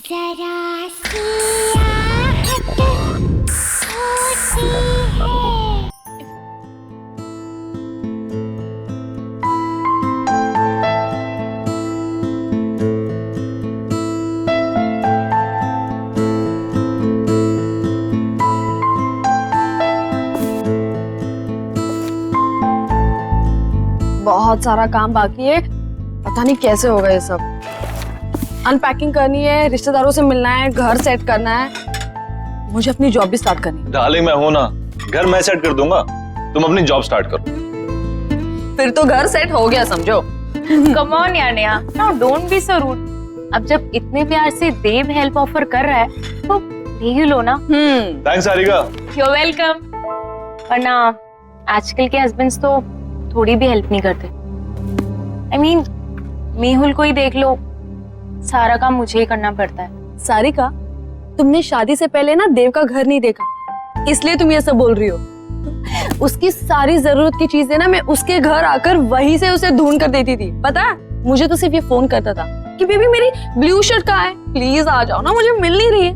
जरा सी आहट होती है। बहुत सारा काम बाकी है, पता नहीं कैसे होगा ये सब। अनपैकिंग करनी है, रिश्तेदारों से मिलना है, घर सेट करना है, मुझे अपनी जॉब भी स्टार्ट करनी है। डार्लिंग मैं हूं ना, घर मैं सेट कर दूंगा, तुम अपनी जॉब स्टार्ट करो। फिर तो घर सेट हो गया समझो। कम ऑन यार Neha, now don't be so rude. अब जब इतने प्यार से देव हेल्प ऑफर कर रहा है तो ले ही लो ना। थैंक्स सारिका। You welcome. वरना आजकल के हस्बैंड्स तो थोड़ी भी हेल्प नहीं करते। I mean, मेहुल को ही देख लो, सारा काम मुझे ही करना पड़ता है। सारिका, तुमने शादी से पहले ना देव का घर नहीं देखा, इसलिए तुम ये सब बोल रही हो। उसकी सारी जरूरत की चीजें ना मैं उसके घर आकर वहीं से उसे ढूंढ कर देती थी। पता है, मुझे तो सिर्फ ये फोन करता था कि बेबी मेरी ब्लू शर्ट कहाँ है, प्लीज आ जाओ ना, मुझे मिल नहीं रही है।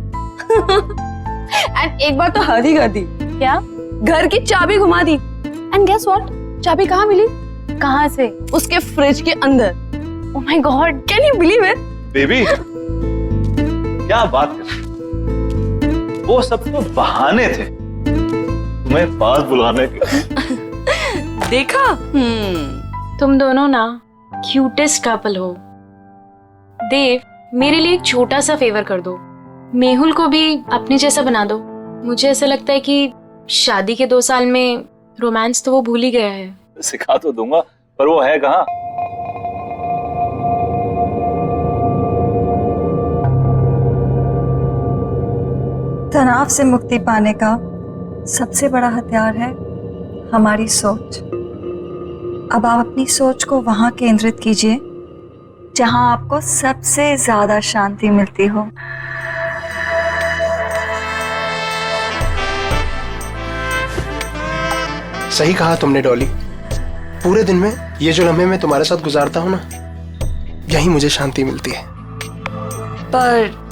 एंड एक बार तो हद ही कर दी। क्या? घर की चाबी घुमा दी। एंड गेस व्हाट, चाबी कहाँ मिली? कहाँ से? उसके फ्रिज के अंदर। Oh my God, can you believe it? Baby क्या बात कर, वो सब तो बहाने थे तुम्हें पास बुलाने के। देखा? तुम दोनों ना क्यूटेस्ट कपल हो। देव, मेरे लिए एक छोटा सा फेवर कर दो, मेहुल को भी अपने जैसा बना दो। मुझे ऐसा लगता है कि शादी के 2 साल में रोमांस तो वो भूल ही गया है। सिखा तो दूंगा, पर वो है कहाँ? तनाव से मुक्ति पाने का सबसे बड़ा हथियार है हमारी सोच। अब आप अपनी सोच को वहां केंद्रित कीजिए जहां आपको सबसे ज्यादा शांति मिलती हो। सही कहा तुमने डॉली, पूरे दिन में ये जो लम्हे मैं तुम्हारे साथ गुजारता हूँ ना, यही मुझे शांति मिलती है। पर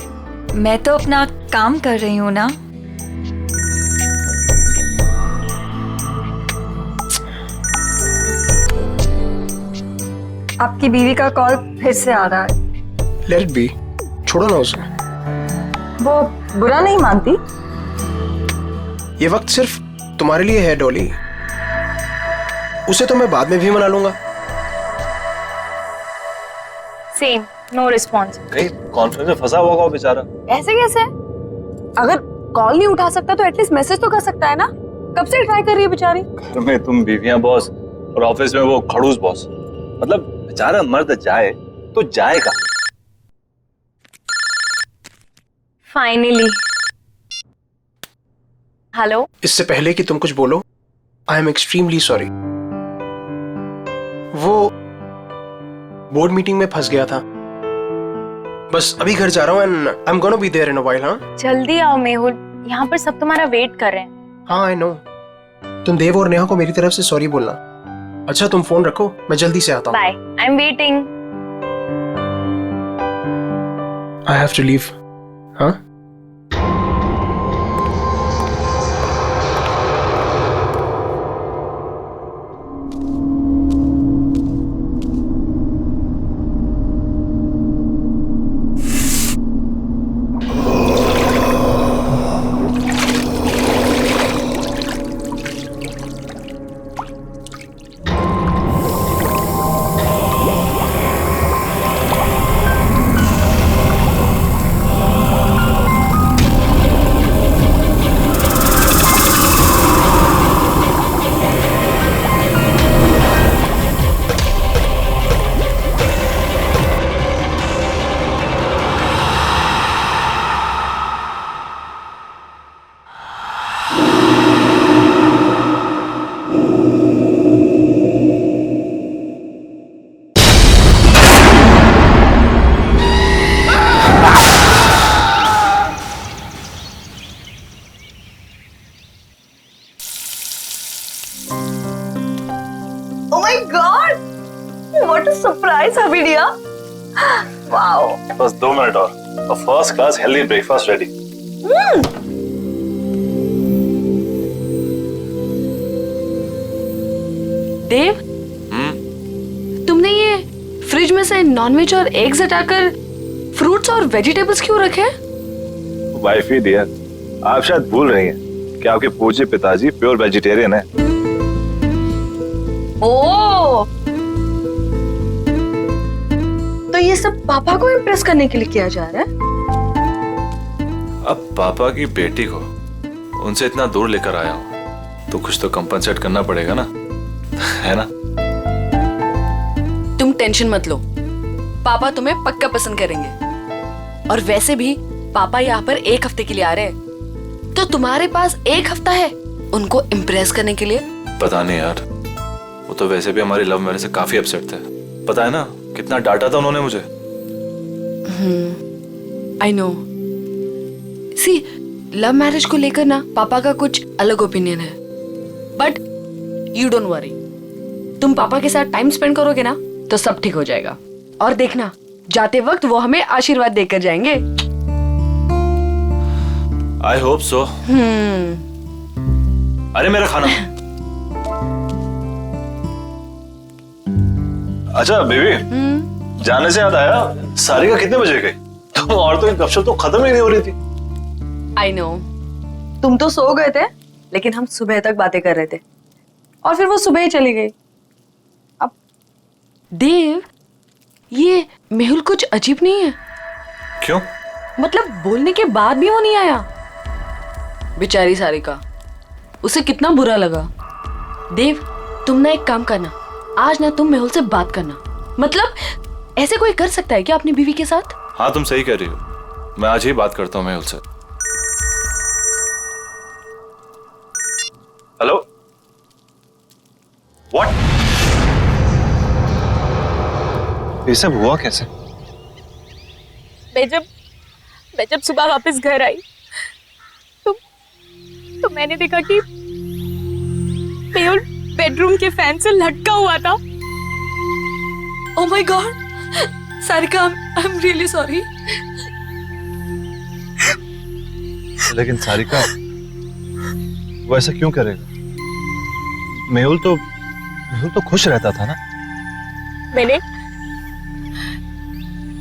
मैं तो अपना काम कर रही हूँ ना। आपकी बीवी का कॉल फिर से आ रहा है। लेट इट बी, छोड़ो ना उसे। वो बुरा नहीं मानती। ये वक्त सिर्फ तुम्हारे लिए है डॉली, उसे तो मैं बाद में भी मना लूंगा। Same, no response. कहीं कॉन्फ्रेंस में फंसा होगा वो बेचारा। ऐसे कैसे? अगर कॉल नहीं उठा सकता तो एटलीस्ट मैसेज तो कर सकता है ना। कब से ट्राई कर रही है बेचारी। घर में तुम बीवियां बॉस और ऑफिस में वो खड़ूस बॉस, मतलब बेचारा मर्द जाए तो जाएगा। फाइनली। हेलो। इससे पहले कि तुम कुछ बोलो, आई एम एक्सट्रीमली सॉरी। वो बोर्ड मीटिंग में फंस गया था, बस अभी घर जा रहा हूँ and I am gonna be there in a while. हाँ जल्दी आओ मेहुल, यहाँ पर सब तुम्हारा वेट कर रहे हैं। हाँ आई नो। तुम देव और नेहा को मेरी तरफ से सॉरी बोलना। अच्छा तुम फोन रखो, मैं जल्दी से आता हूँ। Bye, I am waiting. I have to leave. हाँ Oh my God! What a surprise, Habidia! Wow! बस 2 मिनट और। A first class healthy breakfast ready. देव, तुमने ये फ्रिज में से नॉनवेज और एग्स हटाकर फ्रूट्स और वेजिटेबल्स क्यों रखे? वाइफ ही डियर, आप शायद भूल रही हैं कि आपके पूज्य पिताजी प्योर वेजिटेरियन है। ओह, तो ये सब पापा को इम्प्रेस करने के लिए किया जा रहा है? अब पापा की बेटी को उनसे इतना दूर लेकर आया हूं तो कुछ तो कंपनसेट करना पड़ेगा ना, है ना? तुम टेंशन मत लो, पापा तुम्हें पक्का पसंद करेंगे। और वैसे भी पापा यहाँ पर 1 हफ्ते के लिए आ रहे हैं, तो तुम्हारे पास 1 हफ्ता है उनको इम्प्रेस करने के लिए। पता नहीं यार, वो तो वैसे भी हमारी लव मैरिज से काफी अपसेट थे। पता है ना कितना डांटा था उन्होंने मुझे। I know. See, love marriage को लेकर ना पापा का कुछ अलग ओपिनियन है, बट यू डोंट वरी, तुम पापा के साथ टाइम स्पेंड करोगे ना तो सब ठीक हो जाएगा। और देखना, जाते वक्त वो हमें आशीर्वाद देकर जाएंगे। I hope so. अरे मेरा खाना। अच्छा बेबी, जाने से याद आया, सारिका कितने बजे गई? तुम और तो गपशप तो खत्म ही नहीं हो रही थी। आई नो, तुम तो सो गए थे, लेकिन हम सुबह तक बातें कर रहे थे और फिर वो सुबह ही चली गई। अब देव, ये मेहुल कुछ अजीब नहीं है? क्यों? मतलब बोलने के बाद भी वो नहीं आया। बेचारी सारिका, उसे कितना बुरा लगा। देव, तुम ना एक काम करना, आज ना तुम मेहुल से बात करना। मतलब ऐसे कोई कर सकता है क्या अपनी बीवी के साथ? हाँ तुम सही कह रही हो, मैं आज ही बात करता हूँ मेहुल से। Hello, what? ये सब हुआ कैसे? मैं जब सुबह वापस घर आई तो मैंने देखा कि मेहुल बेडरूम के फैन से लटका हुआ था। Oh my God, Sarika, I am really sorry. लेकिन सारिका, वो ऐसा क्यों करेगा? मेहुल तो खुश रहता था ना।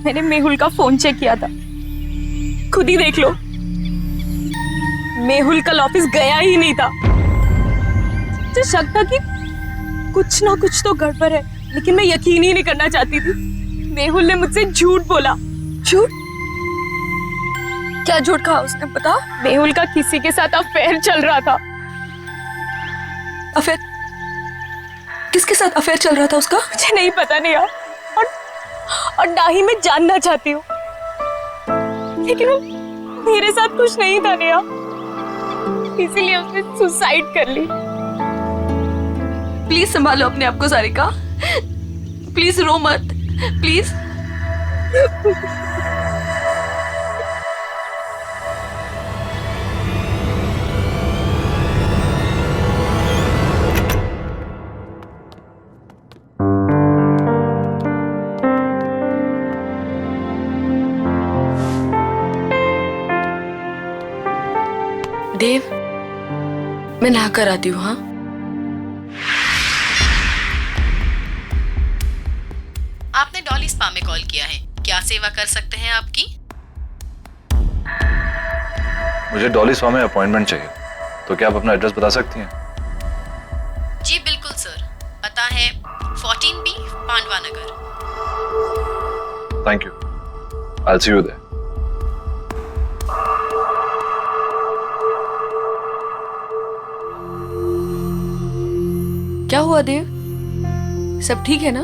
मैंने मेहुल का फोन चेक किया था, खुद ही देख लो। मेहुल कल ऑफिस गया ही नहीं था। मुझे शक था कि कुछ ना कुछ तो गड़बड़ है, लेकिन मैं यकीन ही नहीं करना चाहती थी। मेहुल ने मुझसे झूठ बोला। झूठ? क्या झूठ कहा उसने, बता? मेहुल का किसी के साथ अफेयर चल रहा था। अफेयर? किसके साथ अफेयर चल रहा था उसका? मुझे नहीं पता नहीं यार, और ना ही मैं जानना चाहती हूँ, लेकिन वो मेरे साथ कुछ नहीं था नेहा, इसीलिए उसने सुसाइड कर ली। प्लीज संभालो अपने आप को सारिका, प्लीज रो मत, प्लीज। देव, मैं नहा कर आती हूँ। हाँ, आपने डॉली स्पा में कॉल किया है, क्या सेवा कर सकते हैं आपकी? मुझे डॉली स्पा में अपॉइंटमेंट चाहिए, तो क्या आप अपना एड्रेस बता सकती हैं? जी बिल्कुल सर, पता है 14B Pandava Nagar. Thank you, I will see you there. क्या हुआ देव, सब ठीक है ना?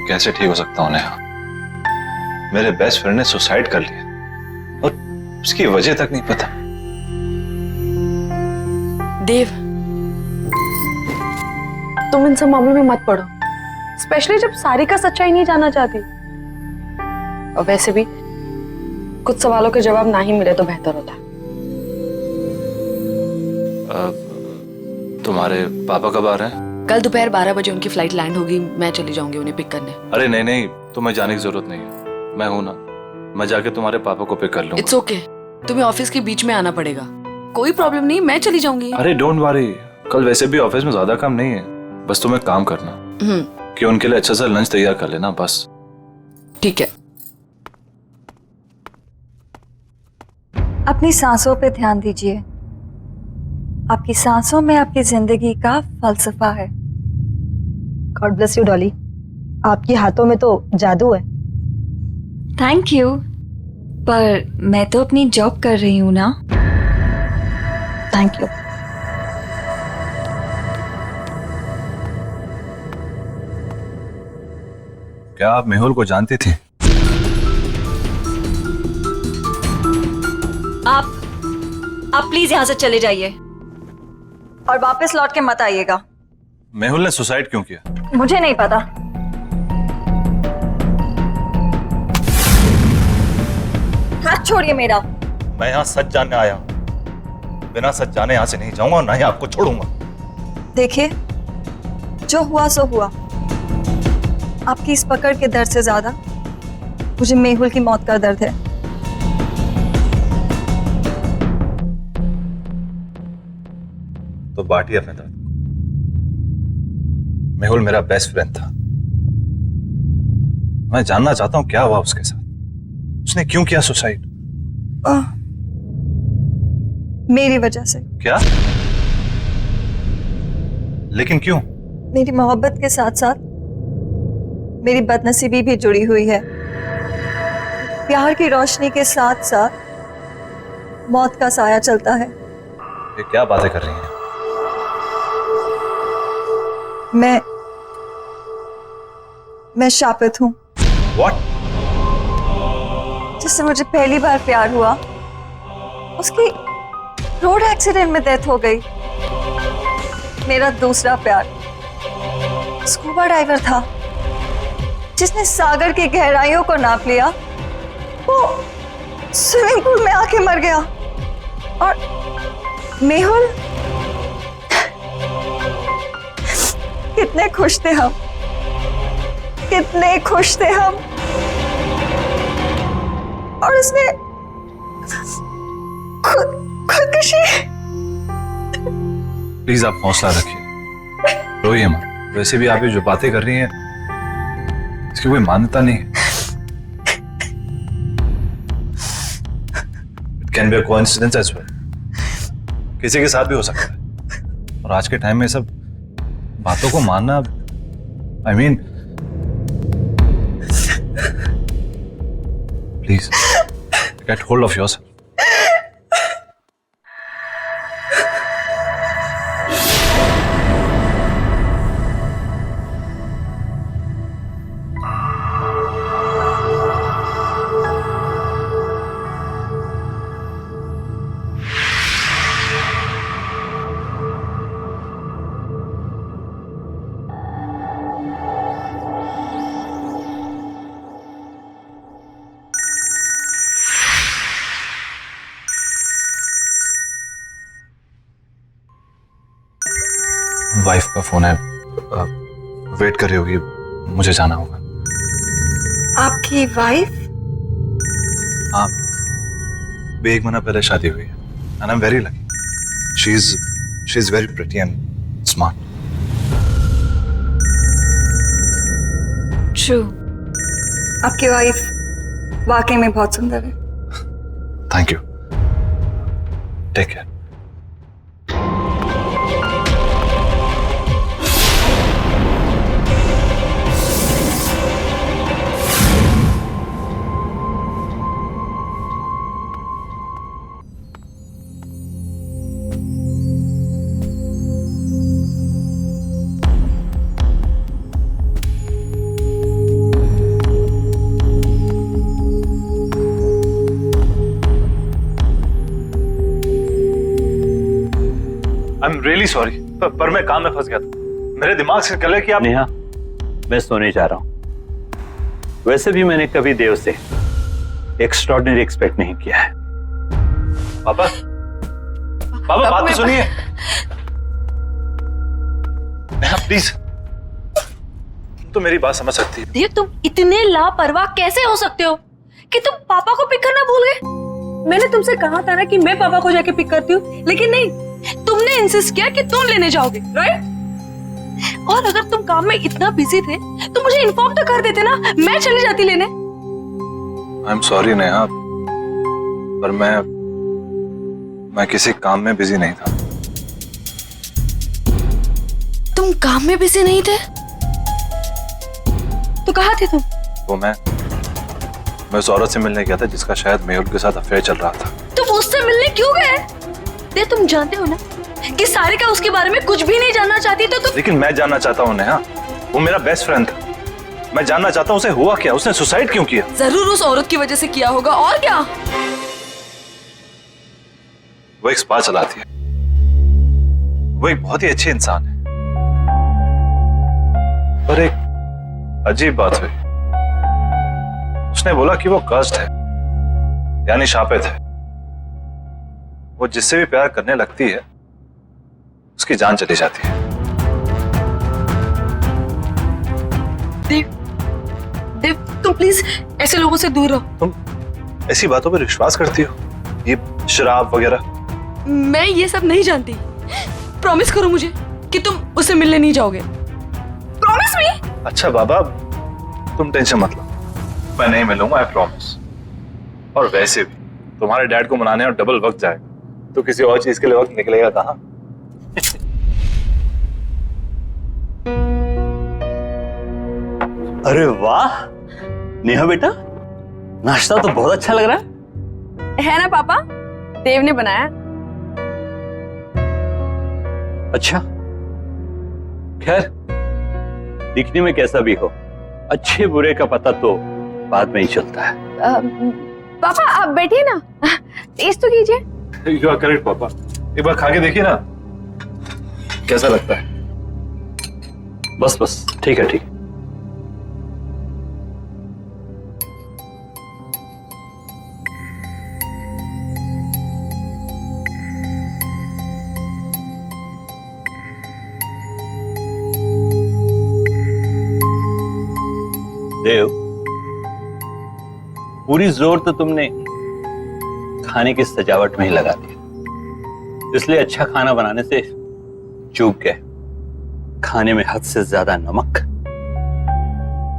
कैसे ठीक हो सकता हूँ नेहा? मेरे बेस्ट फ्रेंड ने सुसाइड कर लिया और उसकी वजह तक नहीं पता। देव, तुम इन सब मामलों में मत पड़ो, स्पेशली जब सारिका सच्चाई नहीं जानना चाहती। और वैसे भी कुछ सवालों के जवाब ना ही मिले तो बेहतर होता है। तुम्हारे पापा कब आ रहे हैं? कल दोपहर 12 बजे उनकी फ्लाइट लैंड होगी, मैं चली जाऊंगी उन्हें पिक करने। अरे नहीं नहीं, तुम्हें जाने की जरूरत नहीं है, मैं हूं ना, मैं जाके तुम्हारे पापा को पिक कर लूंगा। इट्स ओके, तुम्हें ऑफिस के बीच में आना पड़ेगा। कोई प्रॉब्लम नहीं, मैं चली जाऊंगी। अरे डोंट वरी, कल वैसे भी ऑफिस में ज्यादा काम नहीं है, बस तुम्हें काम करना कि उनके लिए अच्छा सा लंच तैयार कर लेना बस। ठीक है। अपनी सांसों पे ध्यान दीजिए। आपकी सांसों में आपकी जिंदगी का फलसफा है। गॉड ब्लेस यू डॉली, आपके हाथों में तो जादू है। थैंक यू, पर मैं तो अपनी जॉब कर रही हूँ ना। Thank you. क्या आप मेहुल को जानती थी? आप प्लीज यहाँ से चले जाइए और वापस लौट के मत आइएगा। मेहुल ने सुसाइड क्यों किया? मुझे नहीं पता। हाथ छोड़िए मेरा। मैं यहाँ सच जानने आया हूँ, बिना सच जाने यहाँ से नहीं जाऊंगा और ना ही आपको छोड़ूंगा। देखिए, जो हुआ सो हुआ। आपकी इस पकड़ के दर्द से ज्यादा मुझे मेहुल की मौत का दर्द है। तो बांटिए अपने दर्द। मेहुल मेरा बेस्ट फ्रेंड था। मैं जानना चाहता हूं क्या हुआ उसके साथ, उसने क्यों किया सुसाइड? मेरी वजह से। क्या? लेकिन क्यों? मेरी मोहब्बत के साथ साथ मेरी बदनसीबी भी जुड़ी हुई है। प्यार की रोशनी के साथ साथ मौत का साया चलता है। ये क्या बातें कर रही हैं? मैं शापित हूं। What? जिससे मुझे पहली बार प्यार हुआ, उसकी रोड एक्सीडेंट में डेथ हो गई। मेरा दूसरा प्यार स्कूबा डाइवर था, जिसने सागर की गहराइयों को नाप लिया। वो स्विमिंग पूल में आके मर गया। और मेहुल, कितने खुश थे हम, कितने खुश थे हम। और उसने खुदकुशी। प्लीज आप हौसला रखिए, रोइए मत। वैसे भी आप ये जो बातें कर रही हैं इसकी कोई मान्यता नहीं है। It can be a coincidence as well, किसी के साथ भी हो सकता है। और आज के टाइम में सब बातों को मानना, I mean, please get hold of yourself. Wife का फोन है, वेट कर रही होगी, मुझे जाना होगा। आपकी वाइफ? हाँ, भी 1 महीना पहले शादी हुई है। And I am very lucky. She is very pretty and smart. True, आपकी वाइफ वाकई में बहुत सुंदर है। Thank you, take care. I am really sorry, पर मैं काम में फंस गया था। मेरे दिमाग से निकल कि आप। नेहा, मैं सोने जा रहा हूं। वैसे भी मैंने कभी देव से एक्स्ट्रॉर्डिनरी एक्सपेक्ट नहीं किया है। पापा, पापा बात तो सुनिए। नेहा प्लीज, तुम तो मेरी बात समझ सकती है। देव, तुम इतने लापरवाह कैसे हो सकते हो? कि तुम पापा को पिक करना भूल गए। मैंने तुमसे कहा था ना कि मैं पापा को जाके पिक करती हूँ, लेकिन नहीं, तुमने इंसिस्ट किया कि तुम लेने जाओगे, राइट? और अगर तुम काम में इतना बिजी थे तो मुझे इन्फॉर्म तो कर देते ना, मैं चली जाती लेने। आई एम सॉरी नेहा, पर मैं किसी काम में बिजी नहीं था। तुम काम में बिजी नहीं थे तो कहाँ थे तुम? तो मैं उस औरत से मिलने गया था जिसका शायद मेहुल के साथ अफेयर चल रहा था। तुम उससे मिलने क्यों गए? दे, तुम जानते हो ना कि सारिका उसके बारे में कुछ भी नहीं जानना चाहती, तो तुम। लेकिन मैं जानना चाहता हूँ नेहा, वो मेरा बेस्ट फ्रेंड था। मैं जानना चाहता हूँ उसे हुआ क्या, उसने सुसाइड क्यों किया? जरूर उस औरत की वजह से किया होगा, और क्या? वो एक स्पा चलाती है, वो एक बहुत ही अच्छी इंसान है, पर एक अजीब बात हुई। उसने बोला कि वो कर्स्ड है, यानी शापित है। वो जिससे भी प्यार करने लगती है उसकी जान चली जाती है। देव, तुम प्लीज ऐसे लोगों से दूर रहो। तुम ऐसी बातों पर विश्वास करती हो, ये शराब वगैरह? मैं ये सब नहीं जानती। प्रॉमिस करो मुझे कि तुम उससे मिलने नहीं जाओगे। Promise me. अच्छा बाबा, तुम टेंशन मत लो, मैं नहीं मिलूंगा, आई प्रॉमिस। और वैसे भी तुम्हारे डैड को मनाने और डबल वक्त जाएगा, तो किसी और चीज के लिए वक्त निकलेगा कहाँ? अरे वाह नेहा बेटा, नाश्ता तो बहुत अच्छा लग रहा है ना पापा? देव ने बनाया। अच्छा, खैर दिखने में कैसा भी हो, अच्छे बुरे का पता तो बाद में ही चलता है। पापा आप बैठिए ना, टेस्ट तो कीजिए। यू आर करेक्ट पापा, एक बार खा के देखिए ना कैसा लगता है। बस बस, ठीक है ठीक है। देव, पूरी जोर तो तुमने खाने की सजावट में ही लगा दिया, इसलिए अच्छा खाना बनाने से चूक गए। खाने में हद से ज्यादा नमक,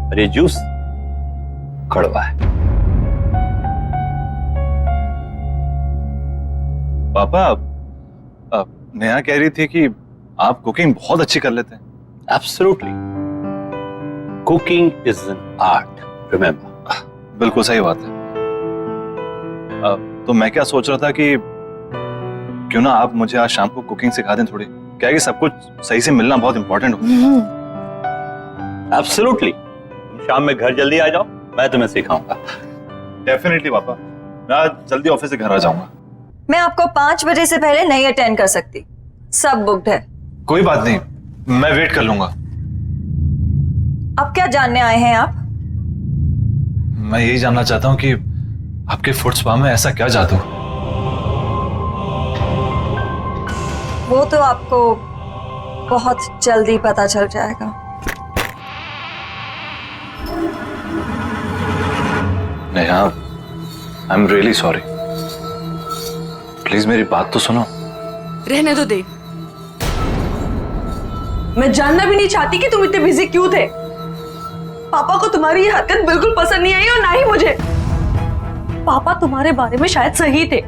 और ये जूस कड़वा है। पापा, नेहा कह रही थी कि आप कुकिंग बहुत अच्छी कर लेते हैं। Absolutely, cooking is an art, remember. बिल्कुल सही बात है। तो मैं क्या सोच रहा था कि क्यों ना आप मुझे आज शाम को कुकिंग सिखा दें थोड़ी, क्या है कि सब कुछ सही से मिलना बहुत इंपॉर्टेंट होता है। एब्सोल्युटली, तुम शाम में घर जल्दी आ जाओ, मैं तुम्हें सिखाऊंगा। डेफिनेटली पापा, मैं आज जल्दी ऑफिस से घर आ जाऊंगा। मैं आपको 5 बजे से पहले नहीं अटेंड कर सकती, सब बुक्ड है। कोई बात नहीं, मैं वेट कर लूंगा। अब क्या जानने आए हैं आप? मैं यही जानना चाहता हूँ कि आपके फुट स्पा में ऐसा क्या जादू? वो तो आपको बहुत जल्दी पता चल जाएगा। नेहा, आई एम रियली सॉरी, प्लीज मेरी बात तो सुनो। रहने दो देव, मैं जानना भी नहीं चाहती कि तुम इतने बिजी क्यों थे। पापा को तुम्हारी ये हरकत बिल्कुल पसंद नहीं आई, और ना ही मुझे। पापा तुम्हारे बारे में शायद सही थे।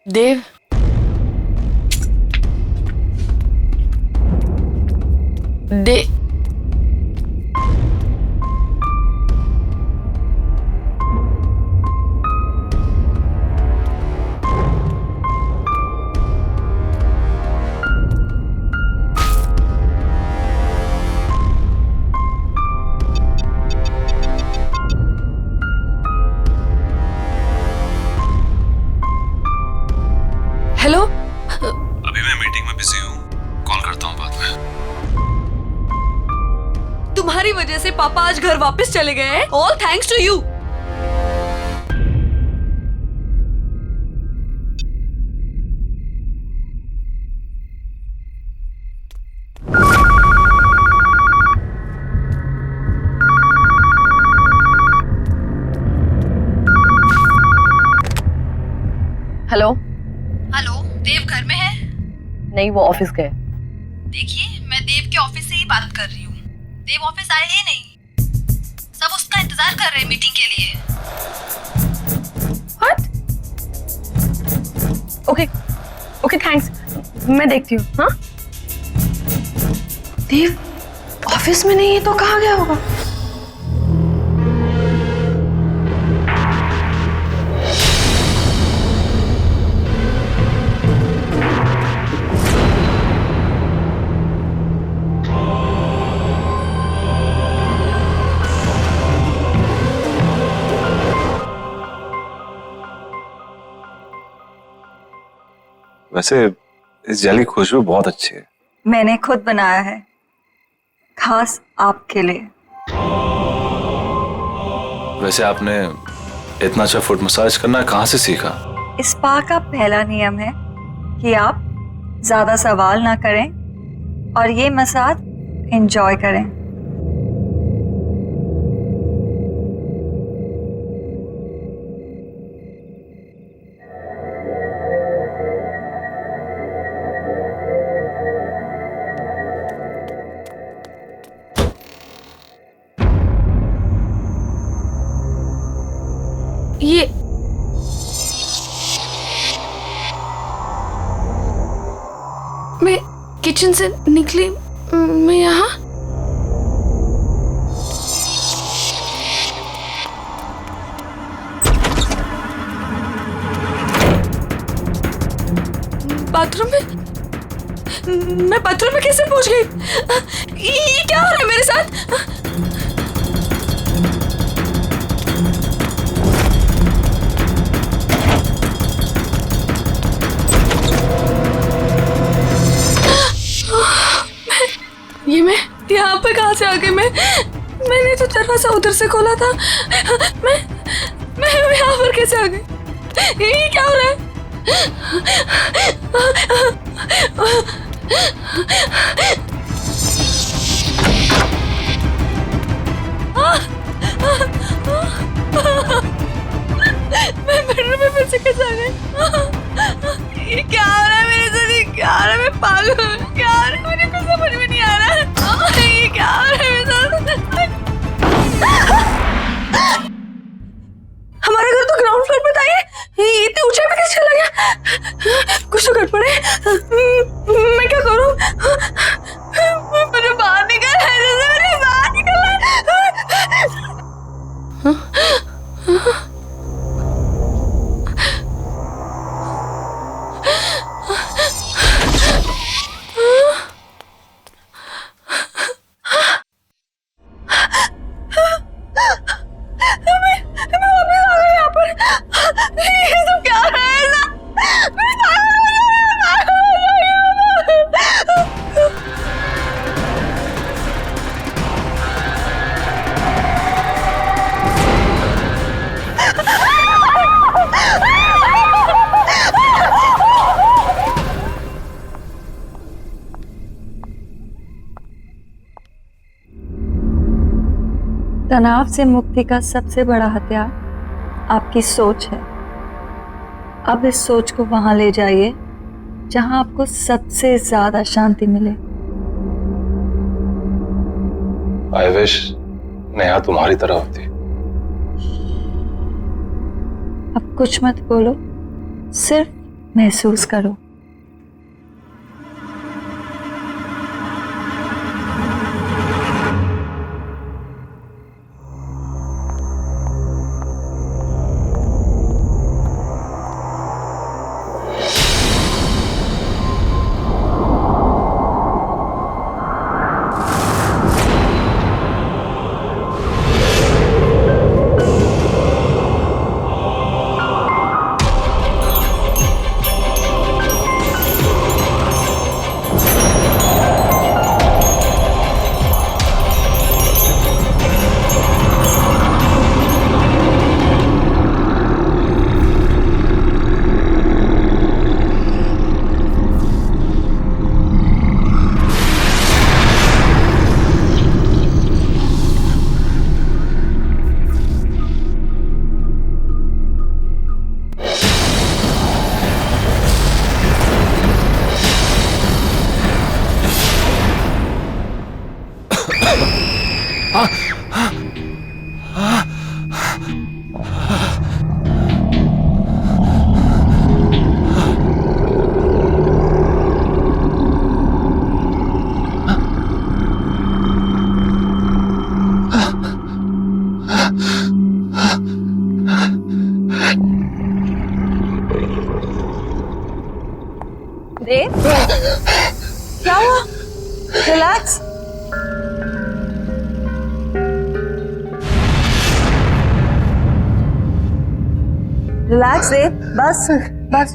देव, हेलो। अभी मैं मीटिंग में बिजी हूँ, कॉल करता हूँ बाद में। तुम्हारी वजह से पापा आज घर वापस चले गए हैं। All thanks to you. Hello. Hello, Dev घर में है? नहीं, वो ऑफिस गए। देखिए, मैं देव के ऑफिस से ही बात कर रही हूँ। देव ऑफिस आए ही नहीं। सब उसका इंतजार कर रहे हैं मीटिंग के लिए। What? Okay okay, thanks. मैं देखती हूँ। हाँ, देव ऑफिस में नहीं है तो कहाँ गया होगा? वैसे इस जेल की खुशबू बहुत अच्छी है। मैंने खुद बनाया है, खास आपके लिए। वैसे आपने इतना अच्छा फुट मसाज करना कहाँ से सीखा? इस स्पा का पहला नियम है कि आप ज्यादा सवाल ना करें और ये मसाज एंजॉय करें। ये मैं किचन से निकली, मैं यहाँ बाथरूम में, मैं बाथरूम में कैसे पहुंच गई? ये क्या हो रहा है मेरे साथ? ये मैं यहाँ पे कहाँ से आ गई? मैंने तो दरवाजा उधर से खोला था। मैं यहाँ पर कैसे आ गई? ये क्या हो रहा है? मैं बेडरूम में फिर से कैसे आ गई? ये क्या हो रहा है मेरे साथ? ये क्या हो रहा है? मैं पागल हूँ। क्या हो रहा है? मुझे कुछ समझ में नहीं आ रहा है। ये क्या हो रहा है मेरे साथ? हमारा घर तो ग्राउंड फ्लोर पे था। ये इतने ऊंचाई पे कैसे चला गया? कुछ तो गड़बड़ है। मैं क्या करूँ? मुझे बाहर निकलना है। मुझे बाहर निकलना है। तनाव से मुक्ति का सबसे बड़ा हथियार आपकी सोच है। अब इस सोच को वहां ले जाइए जहां आपको सबसे ज्यादा शांति मिले। आई विश नेहा तुम्हारी तरह होती। अब कुछ मत बोलो, सिर्फ महसूस करो। देव, क्या हुआ? रिलैक्स। रिलैक्स देव, बस बस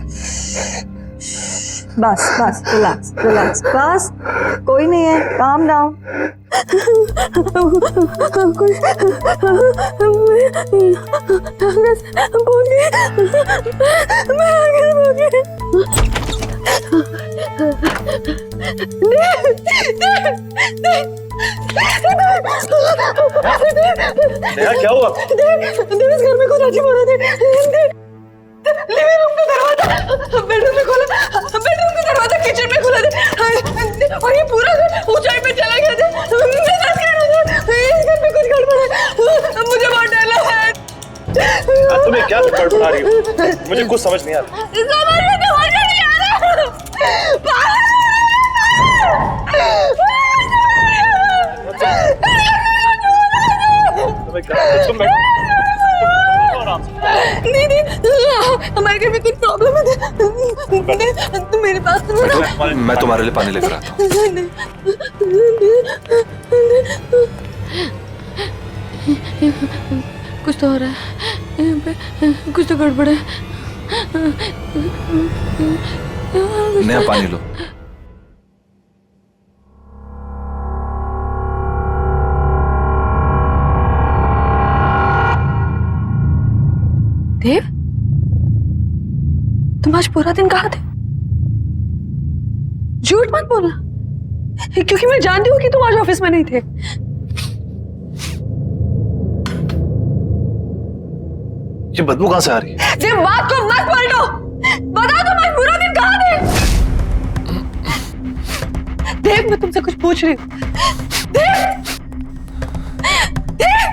बस बस रिलैक्स रिलैक्स, बस कोई नहीं है, काम डाउन। नेहा क्या हुआ? इस घर में कुछ अजीब हो रहा था। लिविंग रूम का दरवाजा बेडरूम में खोला, बेडरूम का दरवाजा किचन में खोला था और ये पूरा घर ऊंचाई पे चला गया था। इस घर में कुछ गड़बड़ है, मुझे बहुत डर लग रहा है। तुम्हें क्या बड़बड़ा रही हो? मुझे कुछ समझ नहीं आ रहा। समझ में तो मजा नहीं आ रहा। तुम्हें क्या? तुम बैठो आराम से। नहीं हमारे घर में कुछ प्रॉब्लम है। तुम मेरे पास सुनो। मैं तुम्हारे लिए पानी लेकर आता हूँ। कुछ तो हो रहा है यहाँ पे, कुछ तो गड़बड़ है। नेहा पानी लो। देव, तुम आज पूरा दिन कहाँ थे? झूठ मत बोलना, क्योंकि मैं जानती हूँ कि तुम आज ऑफिस में नहीं थे। ये बदबू कहाँ से आ रही है? देव, बात को मत पलटो, बताओ तुम आज पूरा दिन कहाँ थे? देव, मैं तुमसे कुछ पूछ रही हूँ। देव, देव,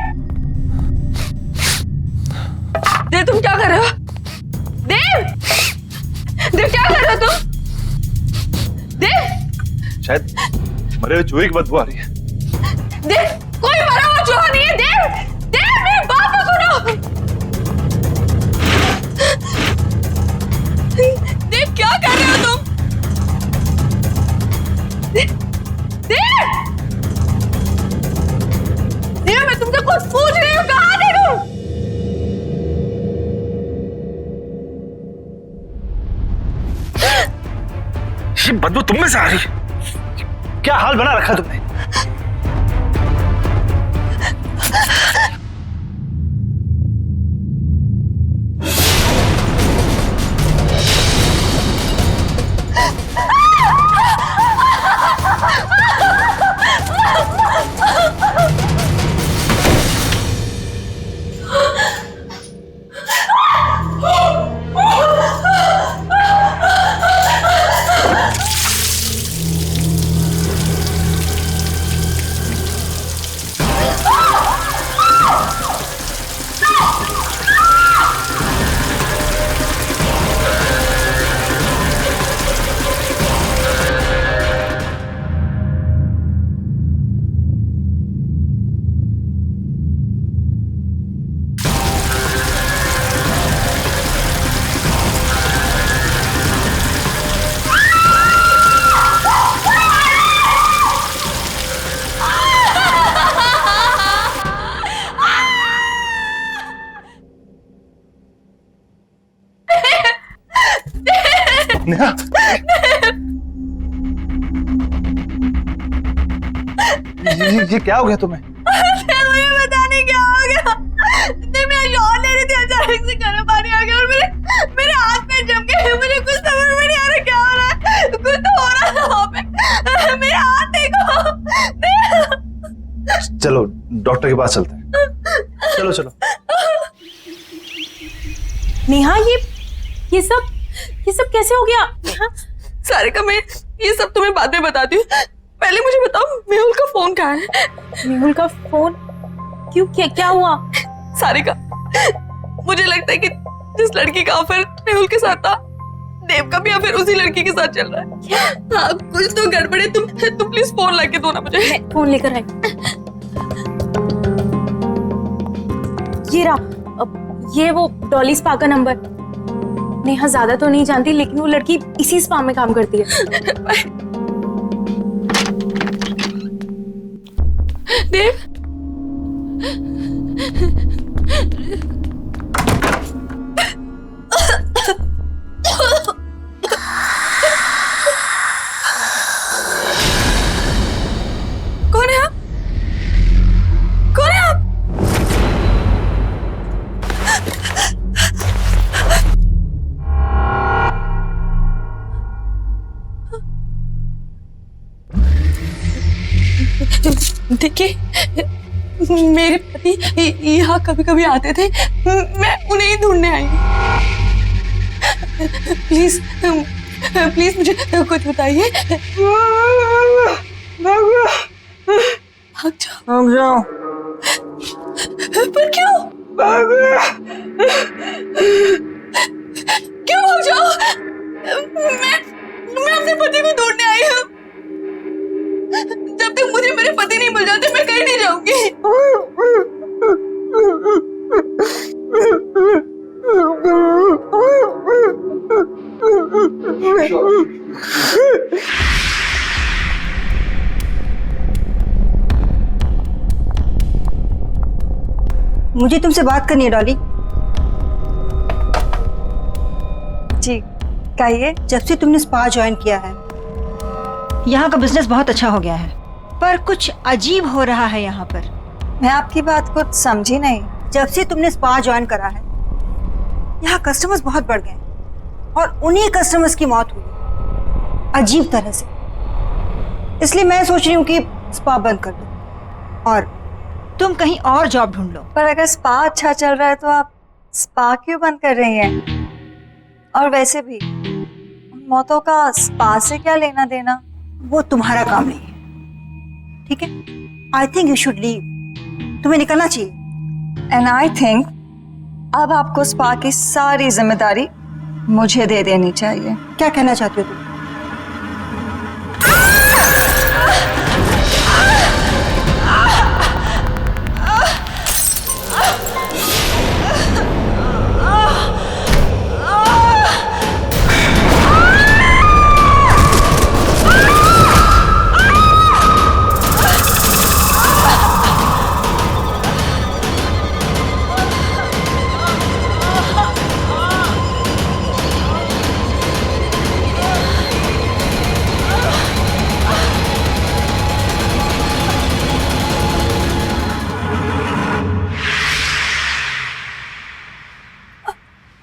देव, तुम क्या कर रहे हो? देव, देव, क्या कर रहे हो तुम? देव, शायद मरे हुए चूहे की बदबू आ रही है। देव, कोई मरा हुआ चूहा नहीं है। देव, देव, मेरी बात तो सुनो। देव, क्या कर रहे हो तुम? देव, देव, मैं तुमसे कुछ पूछ रही हूँ, कहाँ थे तुम? ये बदबू तुम में से आ रही है? क्या हाल बना रखा तुमने? नेहा ये क्या हो गया तुम्हें? मुझे पता नहीं क्या हो गया। मैं शॉट ले रही थी, अचानक से गर्म पानी आ गया और मेरे हाथ में जम गए। मुझे कुछ समझ में नहीं आ रहा क्या हो रहा है। कुछ तो हो रहा है वहाँ पे। मेरे हाथ देखो। चलो डॉक्टर के पास चलते हैं। चलो चलो। नेहा ये सब कैसे हो गया? सारिका, मैं ये सब तुम्हें बाद में बताती हूँ। पहले मुझे बताओ मेहुल का फोन कहाँ है? मेहुल का फोन? क्यों, क्या हुआ? सारिका, मुझे लगता है कि जिस लड़की का अफेयर मेहुल के साथ था, देव का भी अफेयर उसी लड़की के साथ चल रहा है। हाँ, कुछ तो गड़बड़ है। तुम प्लीज फोन लाके दो ना मुझे। फोन लेकर आई। ये रहा, ये वो डॉली स्पा का नंबर। नेहा ज्यादा तो नहीं जानती, लेकिन वो लड़की इसी स्पा में काम करती है। देव, कौन है आप? कौन है आप? देखिए, मेरे पति यहाँ कभी कभी आते थे। मैं उन्हें ही ढूंढने आई हूँ। प्लीज प्लीज मुझे कुछ बताइए। भाग जाओ। पर क्यों? क्यों भाग जाओ? मैं अपने पति को ढूंढने आई हूँ। जब तक मुझे मेरे पति नहीं मिल जाते, मैं कहीं नहीं जाऊंगी। मुझे तुमसे बात करनी है डॉली। जी कहिए। जब से तुमने स्पा ज्वाइन किया है, यहाँ का बिजनेस बहुत अच्छा हो गया है, पर कुछ अजीब हो रहा है यहाँ पर। मैं आपकी बात कुछ समझी नहीं। जब से तुमने स्पा ज्वाइन करा है, यहाँ कस्टमर्स बहुत बढ़ गए और उन्हीं कस्टमर्स की मौत हुई अजीब तरह से। इसलिए मैं सोच रही हूँ कि स्पा बंद कर दो और तुम कहीं और जॉब ढूंढ लो। पर अगर स्पा अच्छा चल रहा है तो आप स्पा क्यों बंद कर रही हैं? और वैसे भी उन मौतों का स्पा से क्या लेना देना? वो तुम्हारा काम नहीं है, ठीक है? I think you should leave. तुम्हें निकलना चाहिए। एंड आई थिंक अब आपको स्पा की सारी जिम्मेदारी मुझे दे देनी चाहिए। क्या कहना चाहती हो तुम?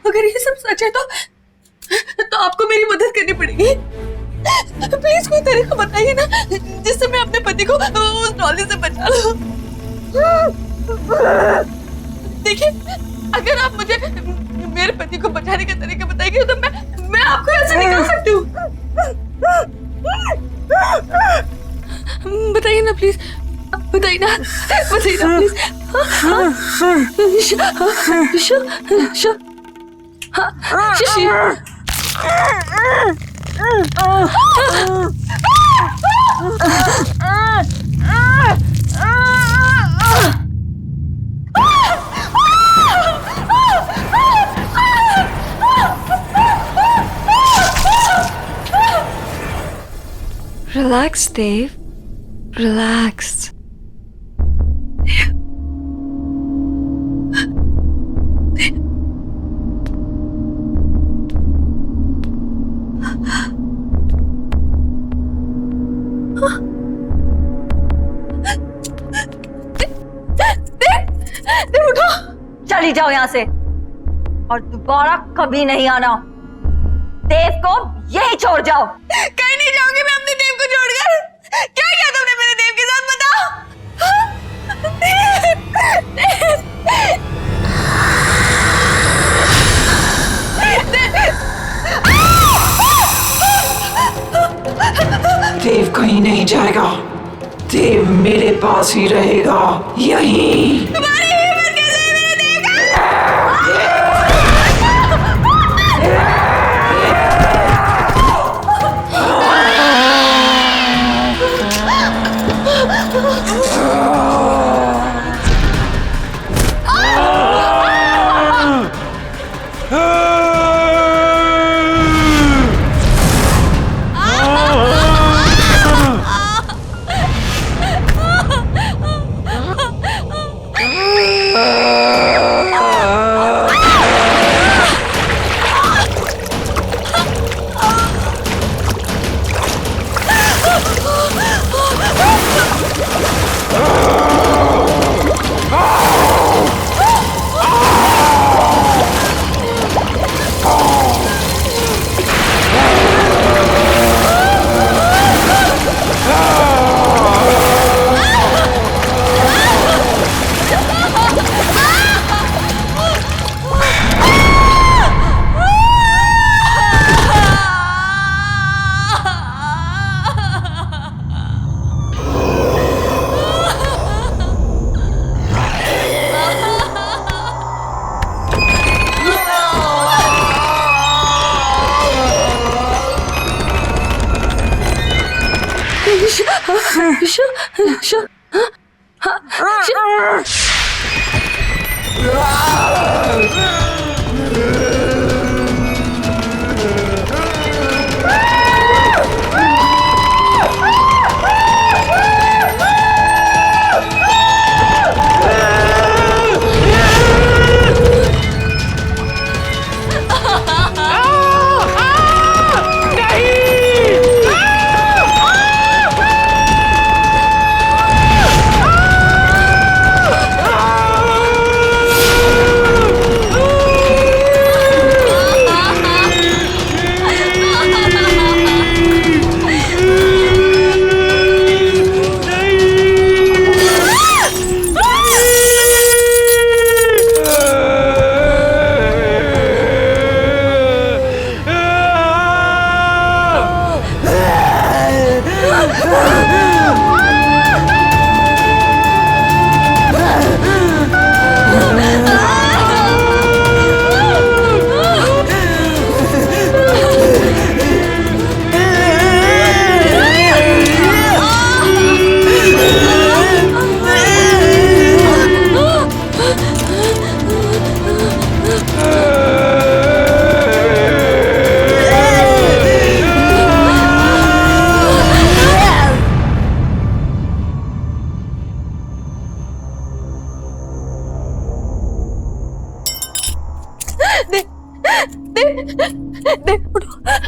अगर ये सब सच है तो आपको मेरी मदद करनी पड़ेगी। प्लीज कोई तरीका बताइए ना, जिससे मैं अपने पति को उस डॉली से बचा लूं। देखिए, अगर आप मुझे मेरे पति को बचाने का तरीका बताएंगे तो मैं आपको यहाँ से निकाल सकती हूँ। बताइए ना प्लीज, बताइए ना प्लीज। शिशी। Relax, Dave. Relax. चली जाओ यहाँ से और दोबारा कभी नहीं आना। देव को यही छोड़ जाओ। कहीं नहीं जाऊंगी मैं अपने देव को छोड़कर। क्या किया तुमने मेरे देव के साथ, बताओ। देव कहीं नहीं जाएगा, देव मेरे पास ही रहेगा, यहीं। तुम्हारी हिम्मत कैसे है मेरे देव का?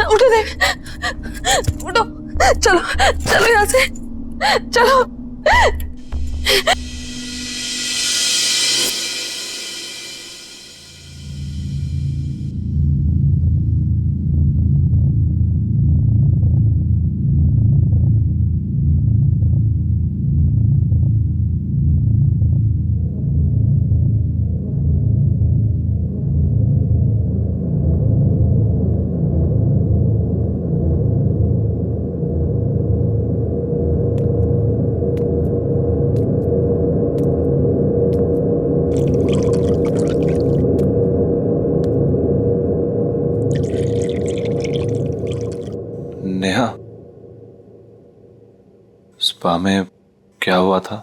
उठो देव, उठो, चलो चलो यहाँ से, चलो। नेहा, स्पा में क्या हुआ था?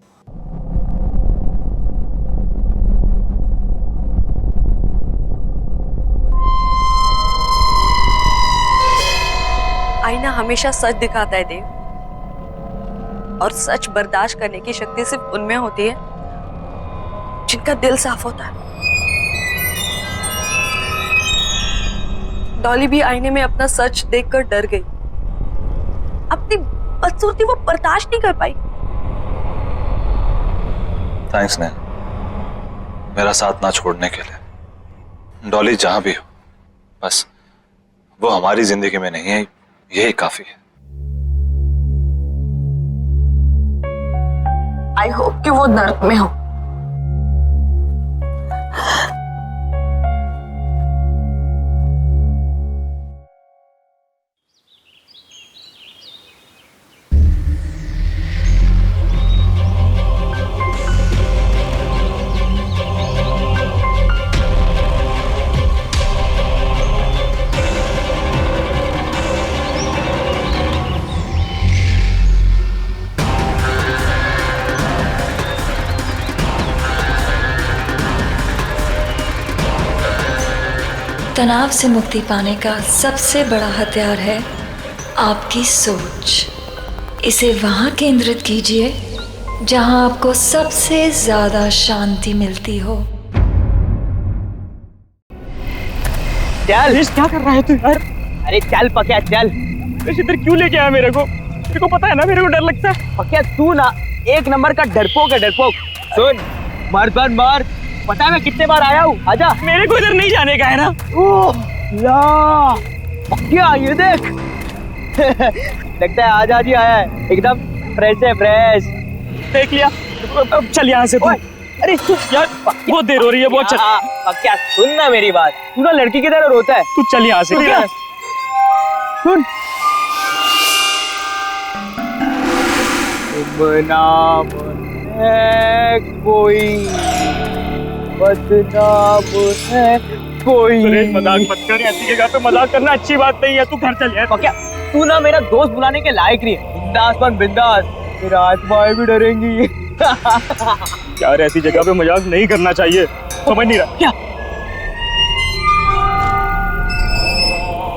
आईना हमेशा सच दिखाता है देव, और सच बर्दाश्त करने की शक्ति सिर्फ उनमें होती है जिनका दिल साफ होता है। डॉली भी आईने में अपना सच देखकर डर गई। अपनी बदसूरती वो बर्दाश्त नहीं कर पाई। थैंक्स नेहा, मेरा साथ ना छोड़ने के लिए। डॉली जहां भी हो, बस वो हमारी जिंदगी में नहीं है, यही काफी है। आई होप कि वो नर्क में हो। तनाव से मुक्ति पाने का सबसे बड़ा हथियार है आपकी सोच। इसे वहाँ केंद्रित कीजिए जहाँ आपको सबसे ज्यादा शांति मिलती हो। चल, क्या कर रहा है तू यार? अरे चल पक्या चल। इधर क्यों लेके आया मेरे को? तेरे को पता है ना मेरे को डर लगता है। पक्या तू ना एक नंबर का डरपोक है, डरपोक। सुन, मर्द मार। पता है मैं कितने बार आया हूँ? आजा। मेरे को इधर नहीं जाने का है ना। ओह ला, पक्या ये देख। लगता है आजा जी आया है, एकदम फ्रेश है, फ्रेश। देख लिया। अब चल यहाँ से तू। अरे तू यार बहुत देर हो रही है, बहुत चल। पक्या सुन ना मेरी बात, तू ना लड़की की तरह रोता है। तू चल यहाँ से। सुन, नाम है कोई, बदनाम है कोई। मजाक मत कर, ऐसी जगह पे मजाक करना अच्छी बात नहीं है। तू घर चल यार। क्या तू ना मेरा दोस्त बुलाने के लायक नहीं है। बिंदास बन बिंदास, मेरा आत्माएं भी डरेंगी। यार ऐसी जगह पे मजाक नहीं करना चाहिए, समझ नहीं रहा क्या?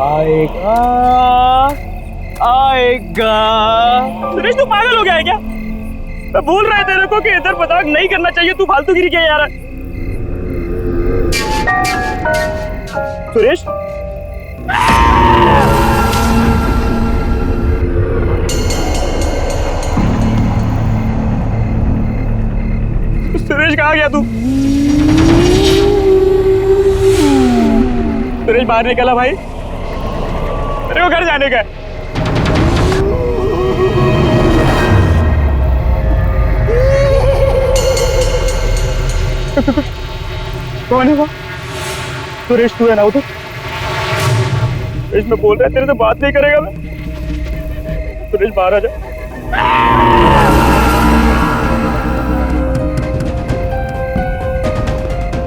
आएगा आएगा। सुरेश तू पागल हो गया है क्या? मैं बोल रहा है तेरे को कि इधर मजाक नहीं करना चाहिए, तू फालतूगिरी क्या यार? सुरेश सुरेश कहाँ गया तू? सुरेश बाहर निकला भाई, मेरे को घर जाने का है। कौन है वो? सुरेश तू है ना उधर? सुरेश मैं बोल रहा है तेरे से बात नहीं करेगा मैं। सुरेश बाहर आ जा।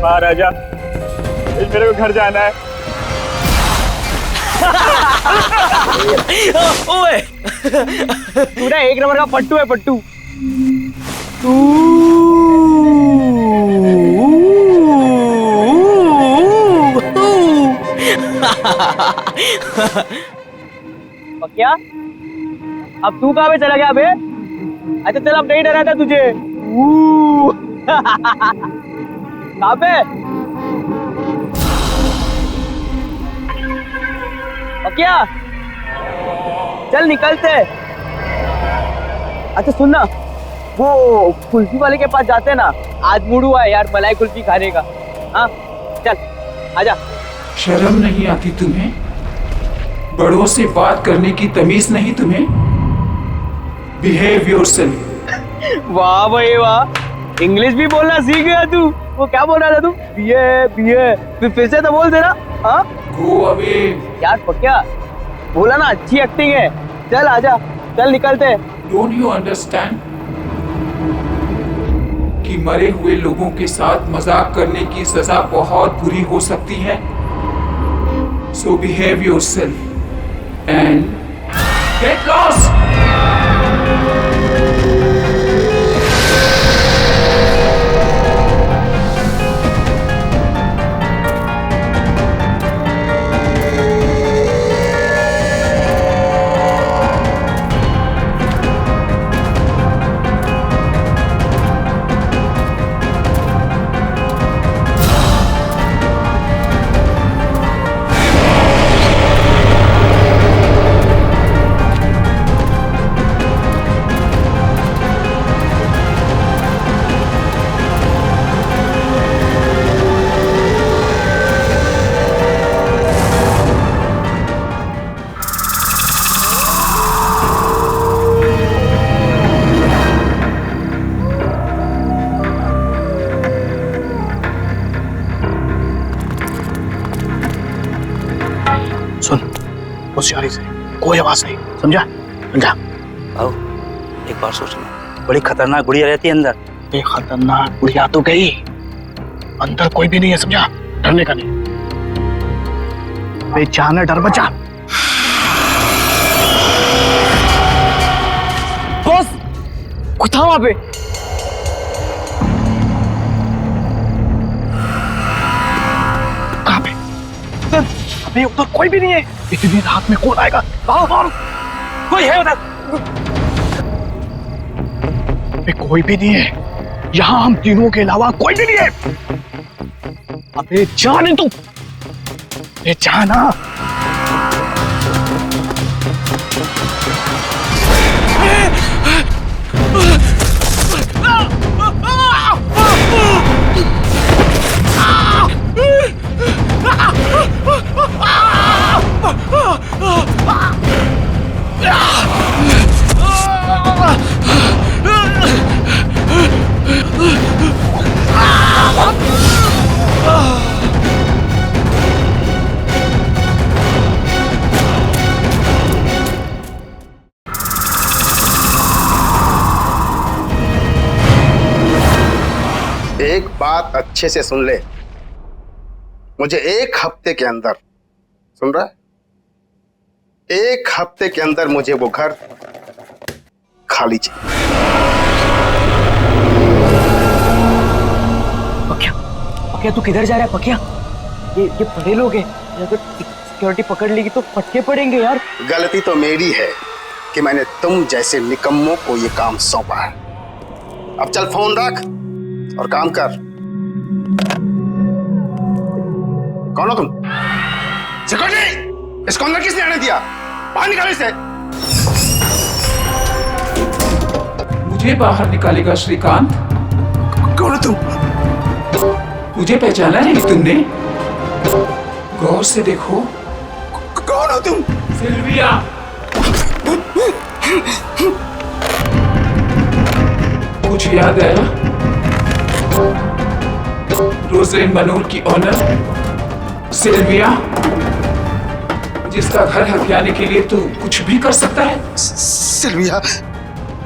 बाहर आ जा, मेरे को घर जाना है। ओए तू ना एक नंबर का पट्टू है, पट्टू। क्या अब तू कहाँ पे चला गया बे? अच्छा चल, अब नहीं डरा था तुझे। कहाँ पे? क्या चल निकलते। अच्छा सुनना, वो कुल्फी वाले के पास जाते हैं ना, आज मूड हुआ है यार मलाई कुल्फी खाने का। हाँ चल आजा। शर्म नहीं आती तुम्हें? बड़ों से बात करने की तमीज नहीं तुम्हें? Behave yourself. वाह भाई वाह, इंग्लिश भी बोलना सीख गया तू। वो क्या बोल रहा था तू? फिर से तो बोल देना। हाँ गो अवे। यार पक्या बोला ना, अच्छी एक्टिंग है। चल आजा, चल निकलते। डोंट यू अंडरस्टैंड कि मरे हुए लोगों के साथ मजाक करने की सजा बहुत बुरी हो सकती है? So behave yourself and get lost. होशियारी से, कोई आवाज नहीं, समझा? समझा? आओ एक बार सोचना, बड़ी खतरनाक गुड़िया रहती है अंदर। ये खतरनाक गुड़िया तो गई, अंदर कोई भी नहीं है, समझा? डरने का नहीं, बेचाना डर बचा। बॉस कुछ था वहां पे। कहाँ पे? उधर। अबे उधर कोई भी नहीं है, इतनी रात में कौन आएगा? कोई है उधर? अबे कोई भी नहीं है, यहाँ हम तीनों के अलावा कोई भी नहीं है। अबे जाने तू, अबे जाना। एक बात अच्छे से सुन ले, मुझे 1 हफ्ते के अंदर, सुन रहा है, 1 हफ्ते के अंदर मुझे वो घर खाली चाहिए। पकिया, पकिया तू किधर जा रहा है पकिया? ये बड़े लोग हैं, अगर सिक्योरिटी पकड़ लेगी तो फटके पड़ेंगे यार। गलती तो मेरी है कि मैंने तुम जैसे निकम्मों को ये काम सौंपा है। अब चल फोन रख और काम कर। कौन हो तुम? सिक्योरिटी, इसको अंदर किसने आने दिया? बाहर निकालो इसे। मुझे बाहर निकालेगा श्रीकांत? कौन हो तुम? मुझे पहचाना नहीं तुमने? गौर से देखो। कौन हो तुम? सिल्विया। कुछ याद आया? रोजलिन मनोर की ऑनर सिल्विया, जिसका घर हथियाने के लिए तू कुछ भी कर सकता है। सिल्विया,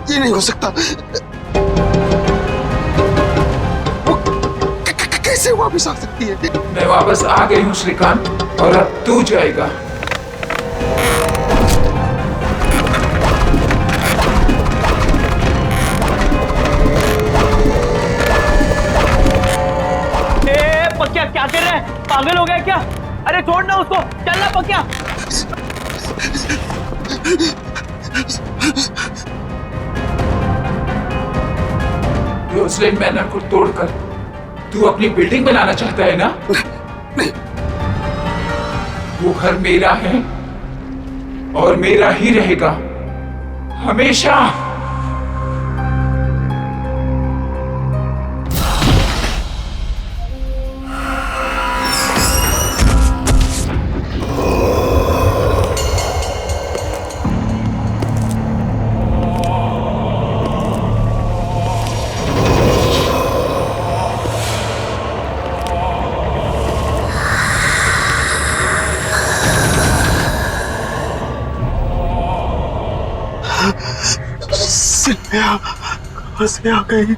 ये नहीं हो सकता। वो कैसे वापस आ सकती है? मैं वापस आ गई हूँ श्रीकांत, और अब तू जाएगा। पकिया क्या कर रहा है? पागल हो गया क्या? अरे छोड़ ना उसको, चलना पकिया। रोजलिन मैनर को तोड़कर तू अपनी बिल्डिंग बनाना चाहता है ना? नहीं। वो घर मेरा है और मेरा ही रहेगा हमेशा। सिल्विया कहाँ से आ गई?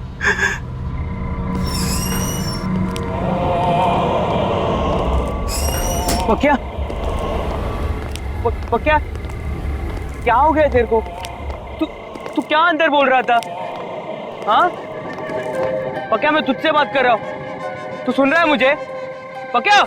पकिया, पकिया क्या हो गया तेरे को? तू क्या अंदर बोल रहा था? हाँ पकिया, मैं तुझसे बात कर रहा हूँ, तू सुन रहा है मुझे? पकिया,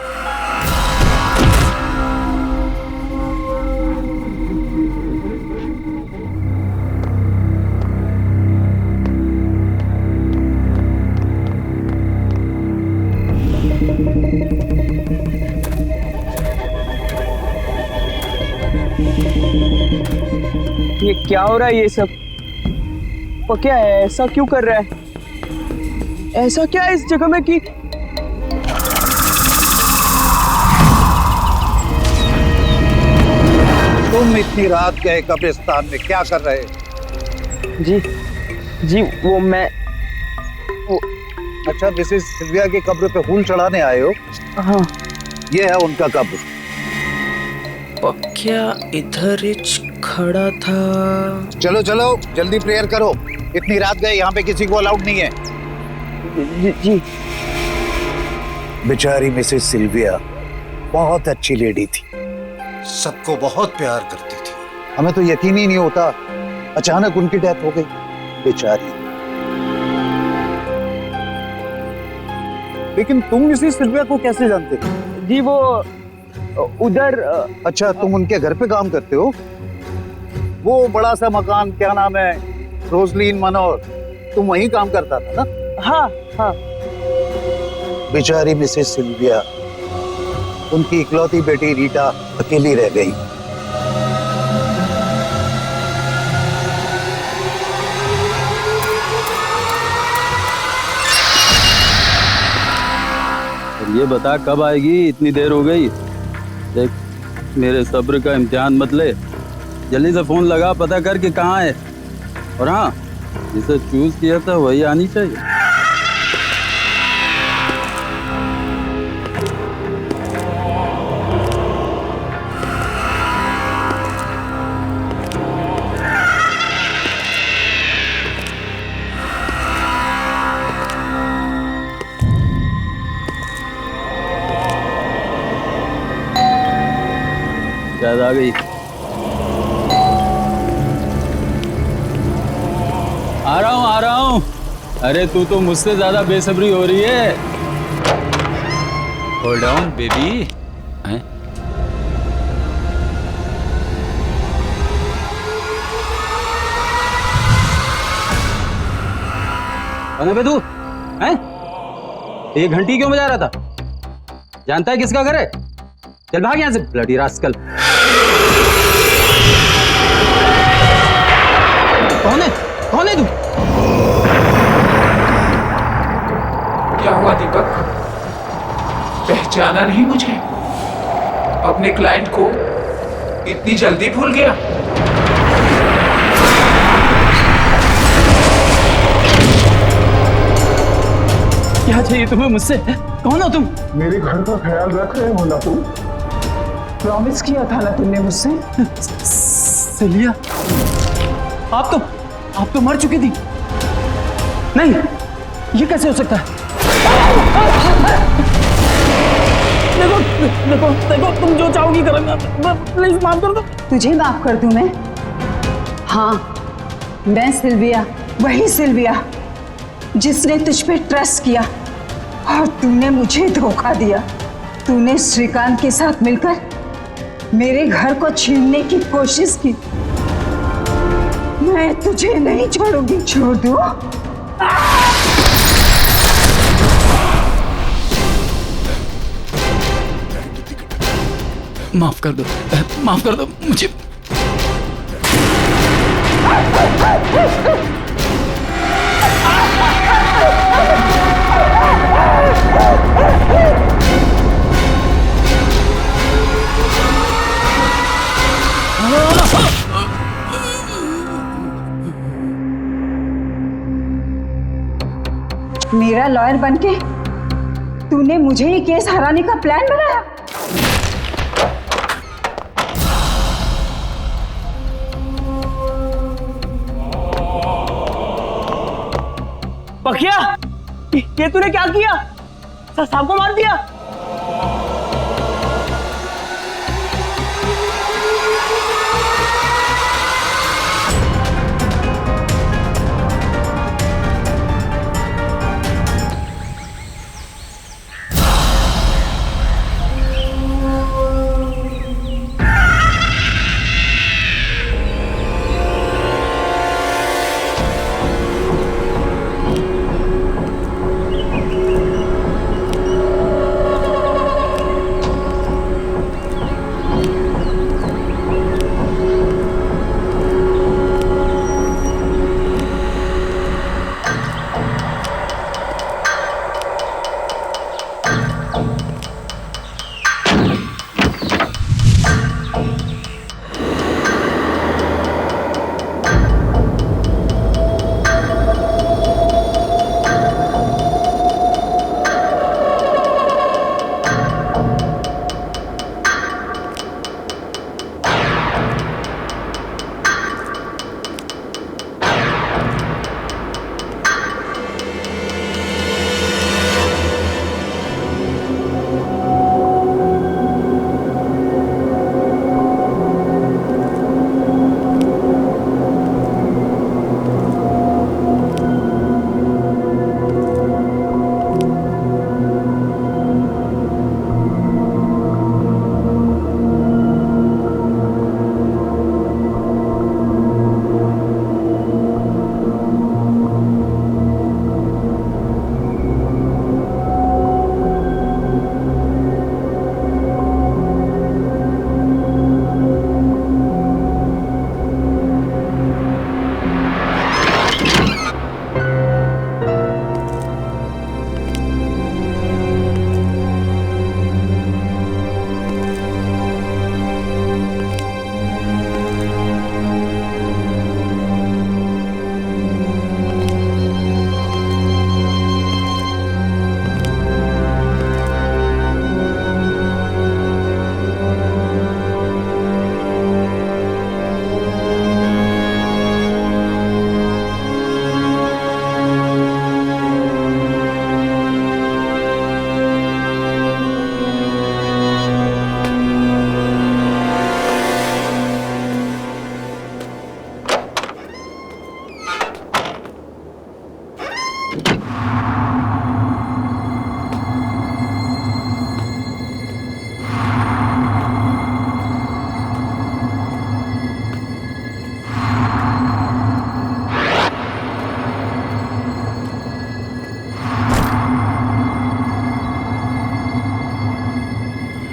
ये क्या हो रहा है ये सब? पकिया ऐसा क्यों कर रहा है? ऐसा क्या है इस जगह में कि तुम इतनी रात के कब्रिस्तान में क्या कर रहे? जी वो मैं अच्छा, मिसेस सिल्विया की कब्र पे फूल चढ़ाने आए हो? हाँ। ये है उनका कब्र। पक्या इधर हिच खड़ा था। चलो चलो जल्दी प्रेयर करो, इतनी रात गए, यहाँ पे किसी को अलाउड नहीं है। जी। बेचारी मिसेस सिल्विया बहुत अच्छी लेडी थी, सबको बहुत प्यार करती थी। हमें तो यकीन ही नहीं होता, अचानक उनकी डेथ हो गई बेचारी। लेकिन तुम मिसेस सिल्विया को कैसे जानते हो? जी वो उधर। अच्छा, तुम उनके घर पे काम करते हो? वो बड़ा सा मकान, क्या नाम है, रोजलीन मनोर, तुम वहीं काम करता था ना? हाँ हाँ। बेचारी मिसेस सिल्विया, उनकी इकलौती बेटी रीटा अकेली रह गई। ये बता कब आएगी, इतनी देर हो गई। देख मेरे सब्र का इम्तिहान मत ले, जल्दी से फोन लगा, पता कर कि कहाँ है। और हाँ, जिसे चूज किया था वही आनी चाहिए। शायद आ गई। आ रहा हूँ। अरे तू तो मुझसे ज्यादा बेसब्री हो रही है। Hold on baby. कौन है बे तू? हैं? ये घंटी क्यों बजा रहा था? जानता है किसका घर है? चल भाग यहाँ से ब्लडी रास्कल। कौन है? कौन है तू? क्या हुआ दीपक, पहचाना नहीं मुझे? अपने क्लाइंट को इतनी जल्दी भूल गया? क्या चाहिए तुम्हें मुझसे? कौन हो तुम? मेरे घर का ख्याल रख रहे हो ना तुम? प्रॉमिस किया था ना तुमने मुझसे? सिलिया, आप तो मर चुकी थी। नहीं, ये कैसे हो सकता है? देखो तुम जो चाहोगी करूंगा, प्लीज माफ कर दो। तुझे माफ कर दूं मैं? हाँ, मैं सिल्विया, वही सिल्विया जिसने तुझ पे ट्रस्ट किया और तूने मुझे धोखा दिया। तूने श्रीकांत के साथ मिलकर मेरे घर को छीनने की कोशिश की। मैं तुझे नहीं छोड़ूंगी। छोड़ दो। माफ कर दो मुझे। मेरा लॉयर बनके तूने मुझे ये केस हराने का प्लान बनाया। पखिया, ये तूने क्या किया? साहब को मार दिया?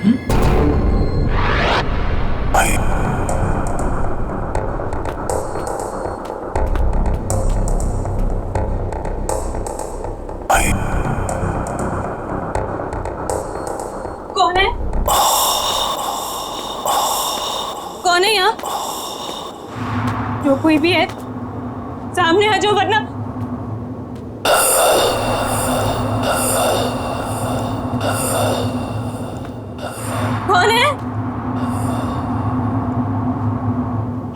कौन है? कौन है यहाँ? जो कोई भी है सामने आ जाओ, वरना कौन है?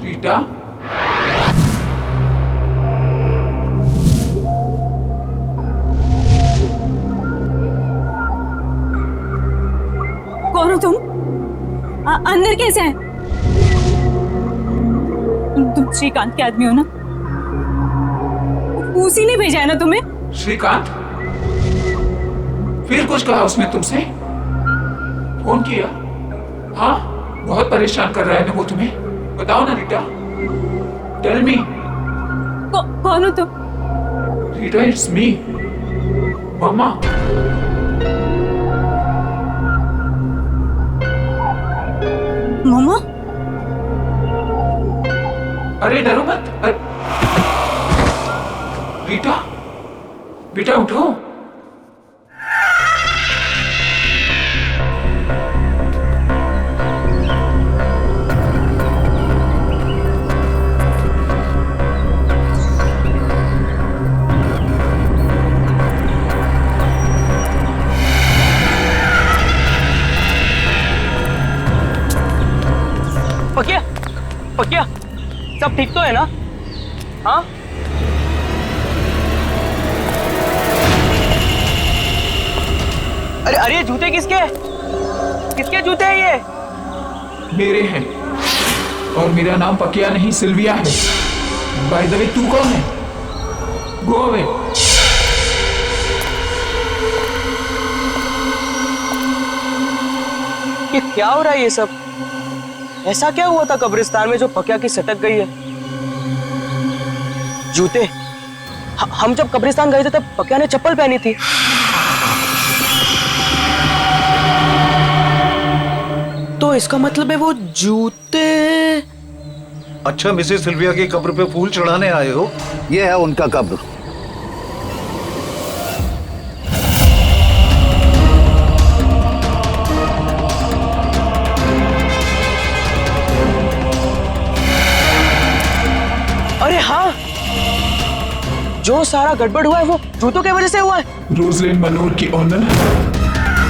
रीटा, कौन हो तुम? अंदर कैसे हैं? तुम श्रीकांत के आदमी हो ना? उसी ने भेजा है ना तुम्हें? श्रीकांत? फिर कुछ कहा उसने तुमसे? फोन किया? हाँ, बहुत परेशान कर रहा है ना वो तुम्हें? बताओ ना रीटा, टेल मी। कौन हो तुम? रीटा, इट्स मी, मम्मा। मम्मा? अरे डरो मत। रीटा, बेटा उठो। पकिया, पकिया, सब ठीक तो है ना? हाँ? अरे अरे, जूते किसके? किसके जूते हैं ये? मेरे हैं, और मेरा नाम पकिया नहीं सिल्विया है। बाय द वे, तू कौन है? Go away. ये क्या हो रहा है ये सब? ऐसा क्या हुआ था कब्रिस्तान में जो पकिया की सटक गई है? जूते? हम जब कब्रिस्तान गए थे तब पकिया ने चप्पल पहनी थी। तो इसका मतलब है वो जूते। अच्छा, मिसेस सिल्विया की कब्र पे फूल चढ़ाने आए हो? ये है उनका कब्र। अरे हाँ, जो सारा गड़बड़ हुआ है वो जूतों की वजह से हुआ है। रोजलिन मनोर की ऑनर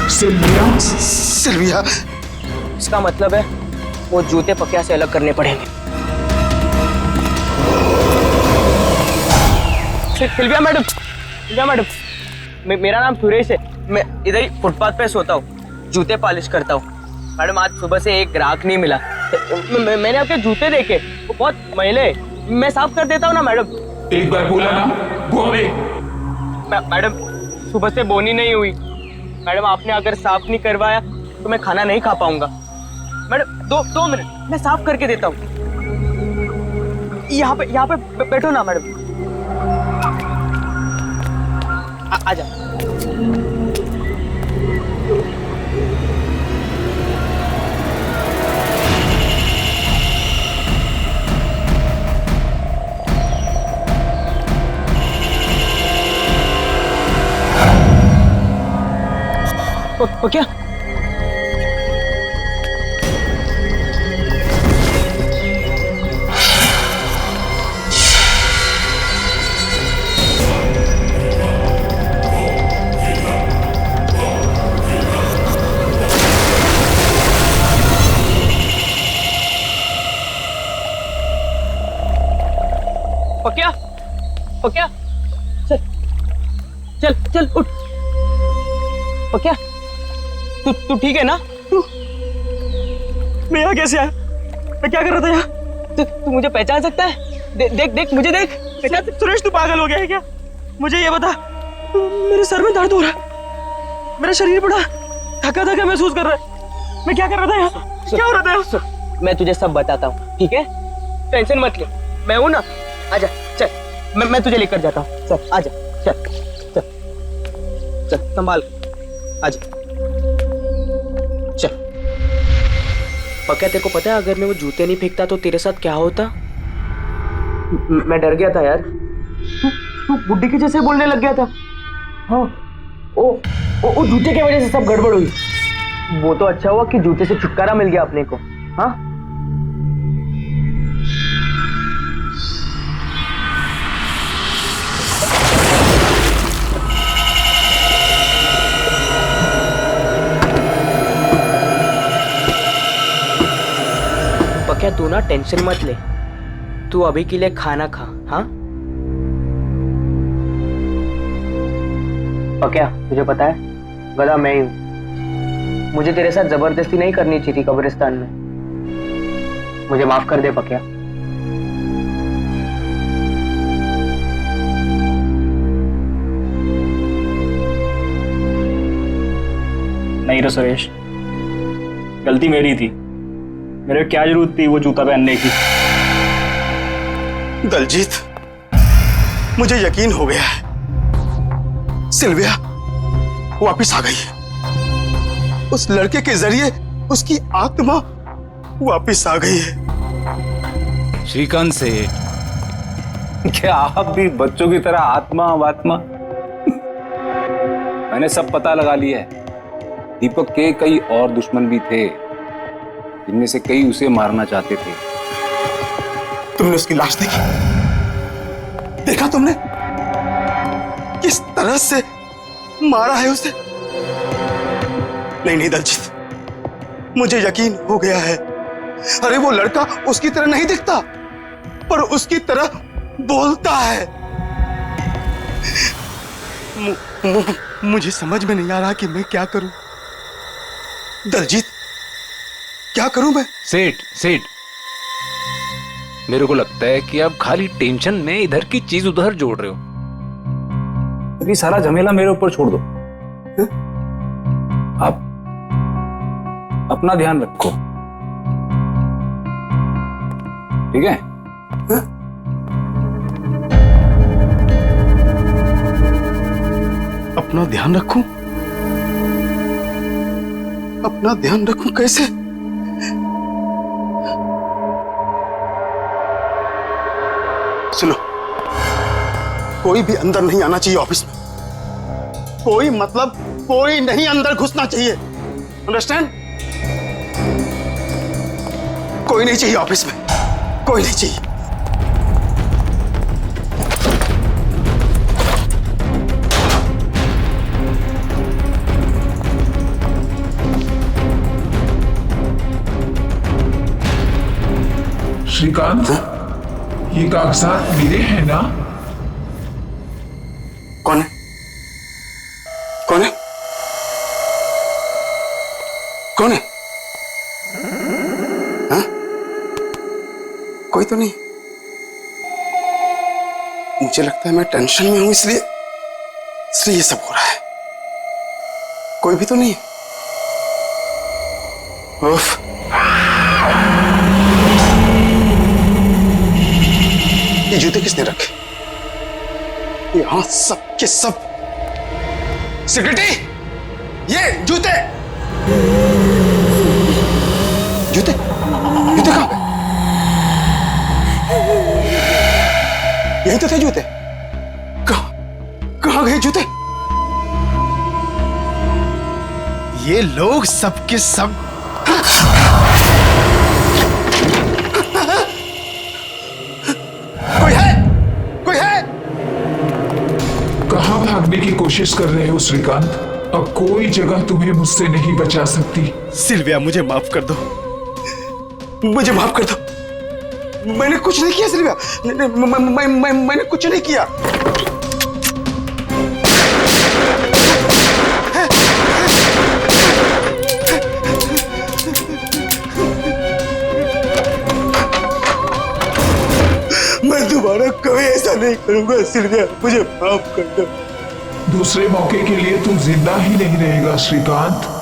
सिल्विया। सिल्विया? इसका मतलब है वो जूते पकिया से अलग करने पड़ेंगे। सिल्विया मैडम, सिल्विया मैडम, मेरा नाम सुरेश है। मैं इधर ही फुटपाथ पे सोता हूँ, जूते पॉलिश करता हूँ। मैडम, आज सुबह से एक ग्राहक नहीं मिला। मैंने आपके जूते देखे, वो बहुत मैले। मैं साफ कर देता हूँ ना मैडम। एक बार बोला ना, गो अवे। मैडम, सुबह से बोनी नहीं हुई। मैडम, आपने अगर साफ नहीं करवाया तो मैं खाना नहीं खा पाऊंगा। मैडम, दो मिनट, मैं साफ करके देता हूँ। यहाँ पे बैठो ना मैडम। आजा। क्या? पकिया, पकिया, चल चल चल उठ। पकिया, तू ठीक है ना? मैं यहाँ कैसे आया? मैं क्या कर रहा था यहाँ? तू मुझे पहचान सकता है? देख मुझे देख। सुरेश, तू पागल हो गया है क्या? मुझे ये बता, मेरे सर में दर्द हो रहा है, मेरा शरीर बड़ा थका थका महसूस कर रहा है। मैं क्या कर रहा था यहाँ? क्या हो रहा था? मैं तुझे सब बताता हूँ, ठीक है? टेंशन मत ले, मैं हूँ ना। आजा, चल, मैं तुझे लेकर जाता हूँ। चल आजा, चल चल चल, संभाल, आजा, चल। पक्का तेरे को पता है अगर मैं वो जूते नहीं फेंकता तो तेरे साथ क्या होता? मैं डर गया था यार। तू बुड्ढी के जैसे बोलने लग गया था। हाँ, ओ जूते की वजह से सब गड़बड़ हुई। वो तो अच्छा हुआ कि जूते से छुटकारा मिल गया अपने को। हाँ, पक्का तू ना टेंशन मत ले, तू अभी के लिए खाना खा। हाँ पक्का, तुझे पता है गधा मैं ही हूं। मुझे तेरे साथ जबरदस्ती नहीं करनी चाहिए थी कब्रिस्तान में। मुझे माफ कर दे पक्का। नहीं रे सुरेश, गलती मेरी थी। मेरे क्या जरूरत थी वो जूता पहनने की। दलजीत, मुझे यकीन हो गया है, सिल्विया वापिस आ गई है। उस लड़के के जरिए उसकी आत्मा वापिस आ गई है। श्रीकांत सेठ, क्या आप भी बच्चों की तरह आत्मा वात्मा? मैंने सब पता लगा लिया है। दीपक के कई और दुश्मन भी थे, जिनमें से कई उसे मारना चाहते थे। तुमने उसकी लाश देखी? देखा तुमने किस तरह से मारा है उसे? नहीं दलजीत, मुझे यकीन हो गया है। अरे वो लड़का उसकी तरह नहीं दिखता, पर उसकी तरह बोलता है। मुझे समझ में नहीं आ रहा कि मैं क्या करूं। दलजीत, क्या करूं मैं? सेठ, मेरे को लगता है कि आप खाली टेंशन में इधर की चीज उधर जोड़ रहे हो। अभी सारा झमेला मेरे ऊपर छोड़ दो। आप अपना ध्यान रखो, ठीक है? अपना ध्यान रखूं? अपना ध्यान रखूं कैसे? सुनो, कोई भी अंदर नहीं आना चाहिए ऑफिस में। कोई मतलब कोई नहीं अंदर घुसना चाहिए, अंडरस्टैंड? कोई नहीं चाहिए ऑफिस में, कोई नहीं चाहिए। श्रीकांत, ये कागजात मेरे हैं ना? कौन है? कौन है? कौन है? हाँ? कोई तो नहीं। मुझे लगता है मैं टेंशन में हूं, इसलिए ये सब हो रहा है। कोई भी तो नहीं है। उफ। ये जूते किसने रखे? यहां सब के सब। सेक्रेटरी, ये जूते कहां गए? यही तो थे जूते। कहां गए जूते? ये लोग सबके सब कोई है? कहां भागने की कोशिश कर रहे हो श्रीकांत? अब कोई जगह तुम्हें मुझसे नहीं बचा सकती। सिल्विया, मुझे माफ कर दो, मुझे माफ कर दो। मैंने कुछ नहीं किया सिल्विया, मैंने कुछ नहीं किया। मैं दोबारा कभी ऐसा नहीं करूंगा सिल्विया, मुझे माफ कर दो। दूसरे मौके के लिए तू जिंदा ही नहीं रहेगा श्रीकांत।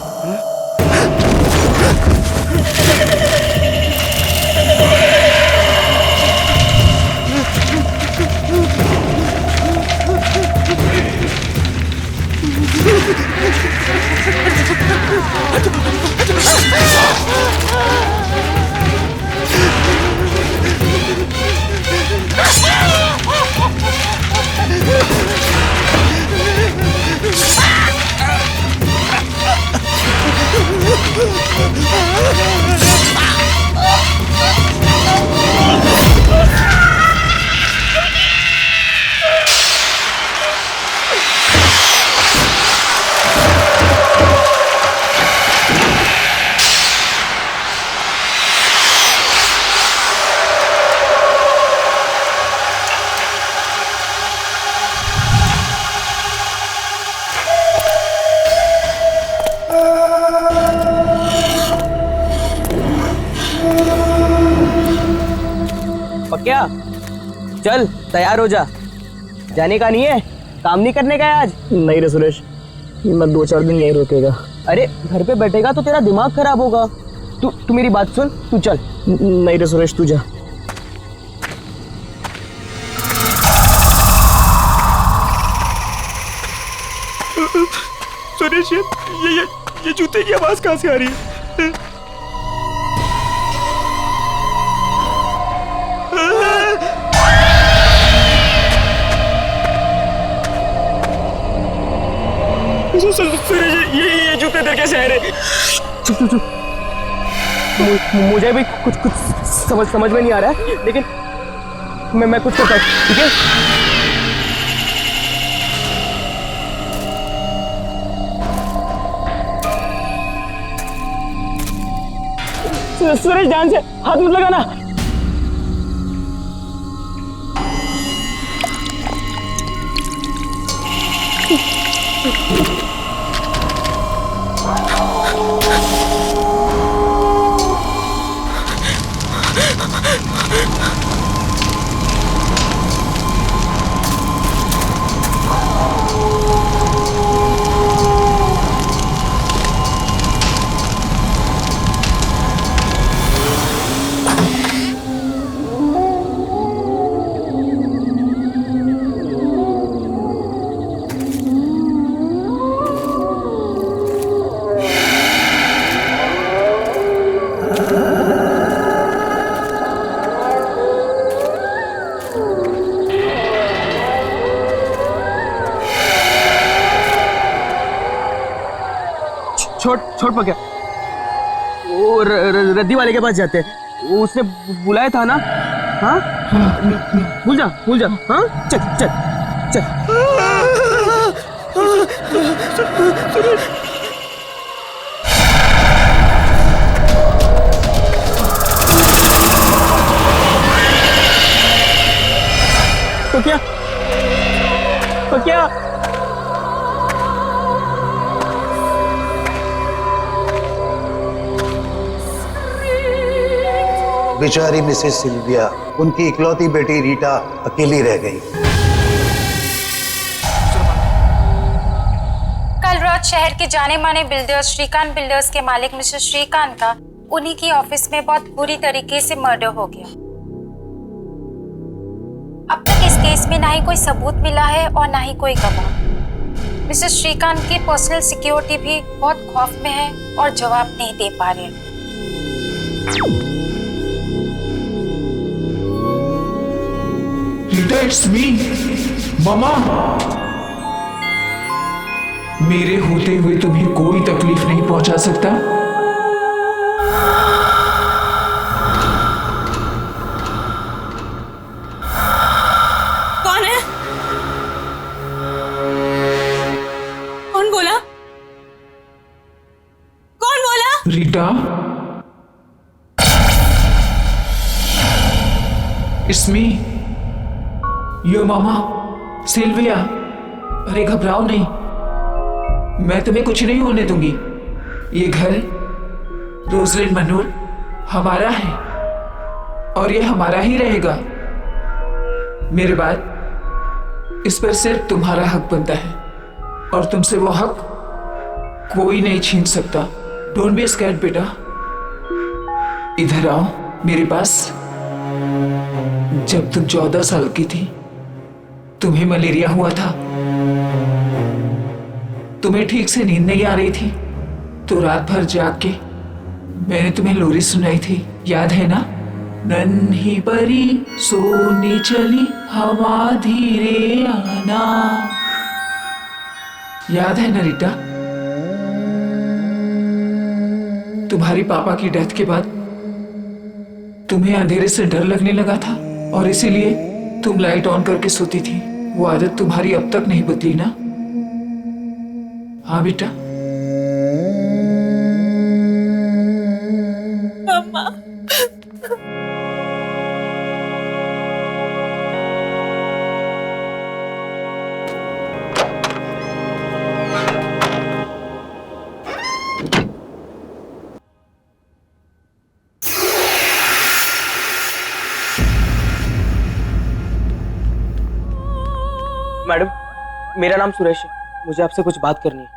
क्या चल तैयार हो जा, जाने का नहीं है, काम नहीं करने का है आज। नहीं रे सुरेश, मैं 2-4 दिन यहीं रुकेगा। अरे घर पे बैठेगा तो तेरा दिमाग खराब होगा। तू मेरी बात सुन, तू चल। नहीं रे सुरेश, तू जा। सुरेश, ये जूते की आवाज कहाँ से आ रही है? सुरेश, ये जूते इधर कैसे आ रहे? चुप। मुझे भी कुछ समझ में नहीं आ रहा है, लेकिन मैं कुछ करता हूँ, ठीक है? सुरेश, ध्यान से हाथ मत लगाना। छोड़ पक्या, वो रद्दी वाले के पास जाते हैं, वो उसने बुलाया था ना। हाँ, भूल जा। हाँ, चल। तो क्या बेचारी मिसेस सिल्विया, उनकी इकलौती बेटी रीटा अकेली रह गई। कल रात शहर के जाने माने बिल्डर्स श्रीकांत बिल्डर्स के मालिक मिस्टर श्रीकांत का उन्हीं की ऑफिस में बहुत बुरी तरीके से मर्डर हो गया। अब तक इस केस में ना ही कोई सबूत मिला है और ना ही कोई गवाह। मिस्टर श्रीकांत की पर्सनल सिक्योरिटी भी बहुत खौफ में है और जवाब नहीं दे पा रहे। रीटा, इट्स मी, मामा। मेरे होते हुए तुम्हें कोई तकलीफ नहीं पहुंचा सकता। कौन है? कौन बोला? Rita, it's me, your mama Sylvia. अरे घबराओ नहीं, मैं तुम्हें कुछ नहीं होने दूंगी। ये घर रोजलिन मनोर हमारा है और ये हमारा ही रहेगा। मेरे बाद इस पर सिर्फ तुम्हारा हक बनता है और तुमसे वो हक कोई नहीं छीन सकता। डोंट बी स्कैर्ड बेटा, इधर आओ मेरे पास। जब तुम 14 साल की थी, तुम्हें मलेरिया हुआ था, तुम्हें ठीक से नींद नहीं आ रही थी, तो रात भर जाग के मैंने तुम्हें लोरी सुनाई थी, याद है ना? नन्ही परी सोने चली हवा धीरे आना, याद है ना रीटा? तुम्हारी पापा की डेथ के बाद तुम्हें अंधेरे से डर लगने लगा था और इसीलिए तुम लाइट ऑन करके सोती थी। वो आदत तुम्हारी अब तक नहीं बदली ना? हाँ बेटा। मम्मा। मैडम, मेरा नाम सुरेश है, मुझे आपसे कुछ बात करनी है।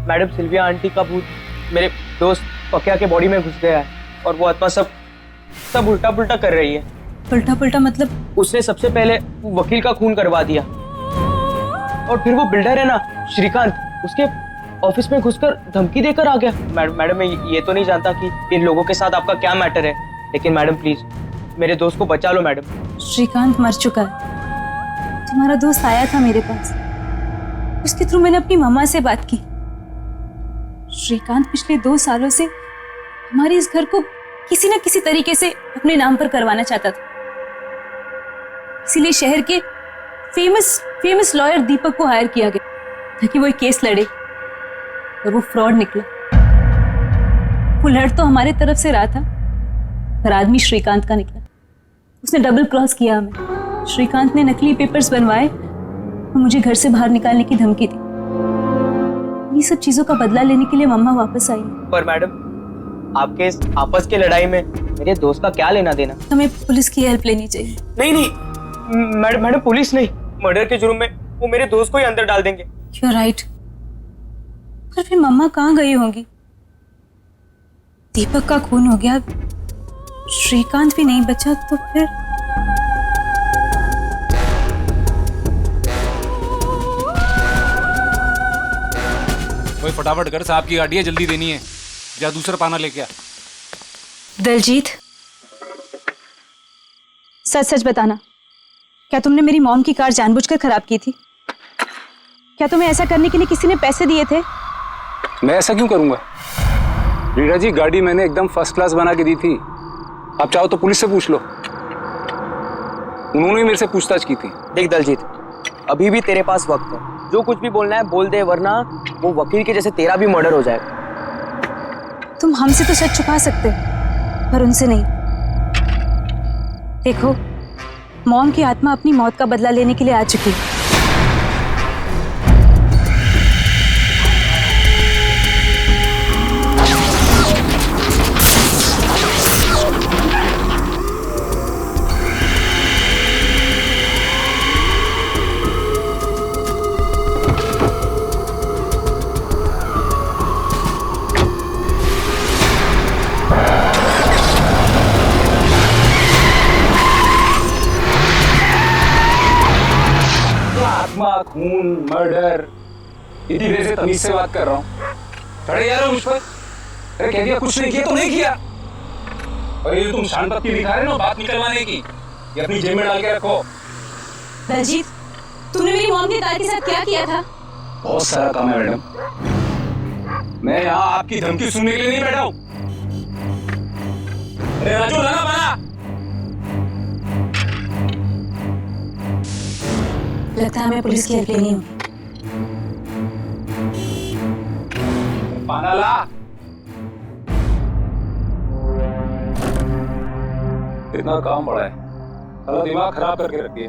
मैडम, सिल्विया आंटी का भूत मेरे दोस्त पकिया के बॉडी में घुस गया है और वो आत्मा सब उल्टा पुल्टा कर रही है। उल्टा पुल्टा मतलब? उसने सबसे पहले वकील का खून करवा दिया और फिर वो बिल्डर है ना श्रीकांत, उसके ऑफिस में घुसकर धमकी देकर आ गया। मैडम, मैं ये तो नहीं जानता कि इन लोगों के साथ आपका क्या मैटर है, लेकिन मैडम प्लीज मेरे दोस्त को बचा लो मैडम। श्रीकांत मर चुका है। तुम्हारा दोस्त आया था मेरे पास, उसके थ्रू मैंने अपनी मम्मा से बात की। श्रीकांत पिछले 2 सालों से हमारे इस घर को किसी न किसी तरीके से अपने नाम पर करवाना चाहता था, इसीलिए शहर के फेमस लॉयर दीपक को हायर किया गया ताकि वो एक केस लड़े, और वो फ्रॉड निकला। वो लड़ तो हमारे तरफ से रहा था, पर आदमी श्रीकांत का निकला। उसने डबल क्रॉस किया हमें। श्रीकांत ने नकली पेपर्स बनवाए और मुझे घर से बाहर निकालने की धमकी दी। ये सब चीजों का बदला लेने के लिए मम्मा वापस आई। पर मैडम, आपके इस आपस की लड़ाई में मेरे दोस्त का क्या लेना देना? हमें पुलिस की हेल्प लेनी चाहिए। नहीं मैडम, पुलिस नहीं, मर्डर के जुर्म में वो मेरे दोस्त को ही अंदर डाल देंगे। You're right। पर फिर मम्मा कहाँ गई होंगी? दीपक का खून हो गया, श्रीकांत भी नहीं बचा, तो फिर कोई फटाफट कर, साहब की गाड़ी है, जल्दी देनी है। जा दूसरा पाना लेके आ। दलजीत, सच सच बताना, क्या तुमने मेरी मॉम की कार जानबूझकर खराब की थी? क्या तुम्हें ऐसा करने के लिए किसी ने पैसे दिए थे? मैं ऐसा क्यों करूंगा? रीना जी, गाड़ी मैंने एकदम फर्स्ट क्लास बना के दी थी। आप चाहो तो पुलिस से पूछ लो, उन्होंने मेरे से पूछताछ की थी। देख दलजीत, अभी भी तेरे पास वक्त है, जो कुछ भी बोलना है बोल दे, वरना वो वकील के जैसे तेरा भी मर्डर हो जाएगा। तुम हमसे तो सच छुपा सकते हो, पर उनसे नहीं। देखो, मॉम की आत्मा अपनी मौत का बदला लेने के लिए आ चुकी है। खून, मर्डर, इतनी देर से तमीज से बात कर रहा हूँ। खड़े यार मुझ पर। अरे कह दिया कुछ नहीं किया तो नहीं किया। और ये तुम शान पत्ती दिखा रहे हो बात निकलवाने की, ये अपनी जेब में डाल के रखो। दलजीत, तुमने मेरी मॉम की कार के साथ क्या किया था? बहुत सारा काम है मैडम, मैं यहाँ आपकी धमकी सुनने के लिए नहीं बैठा हूँ। अरे राजू, लगा बना। लगता है मैं पुलिस की हेल्प लेनी हूँ। पाना ला। इतना काम बड़ा है, सारा दिमाग खराब करके रखी है।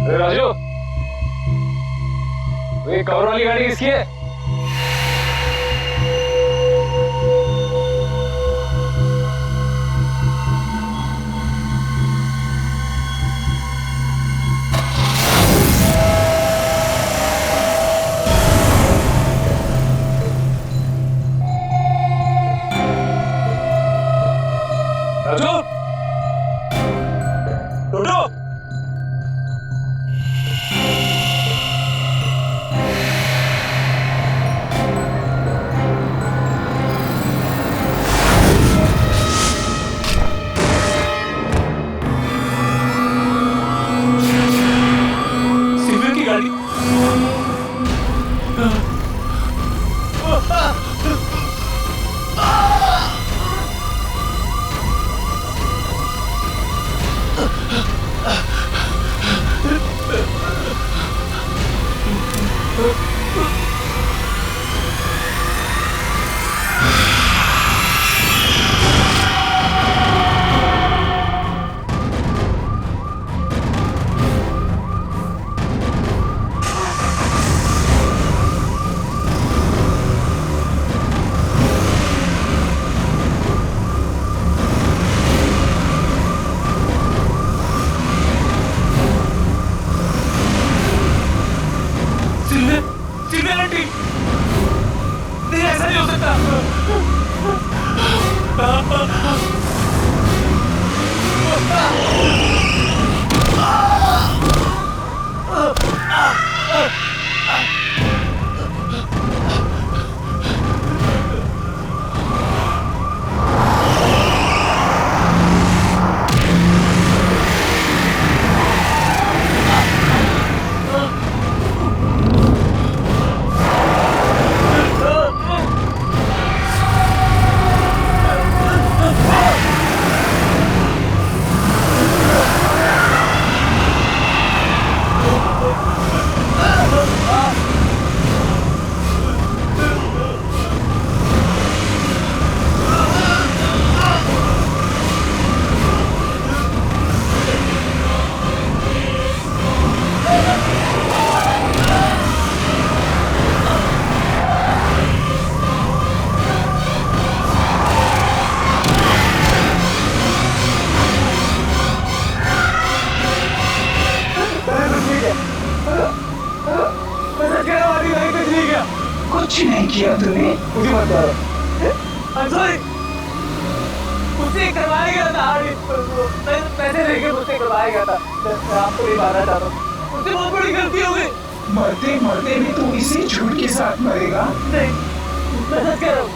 अरे राजू, ये कवर वाली गाड़ी किसकी है? राजू, टोटो, कुछ नहीं किया तूने। मुझे मत मारो। I'm sorry। मुझसे करवाया गया था पैसे लेके मुझसे करवाया गया था। मैं आपको नहीं मारना चाहता हूँ। मुझसे बहुत बड़ी गलती हो गई। मरते मरते भी तू इसी झूठ के साथ मरेगा। नहीं, मैं सच कह रहा हूँ।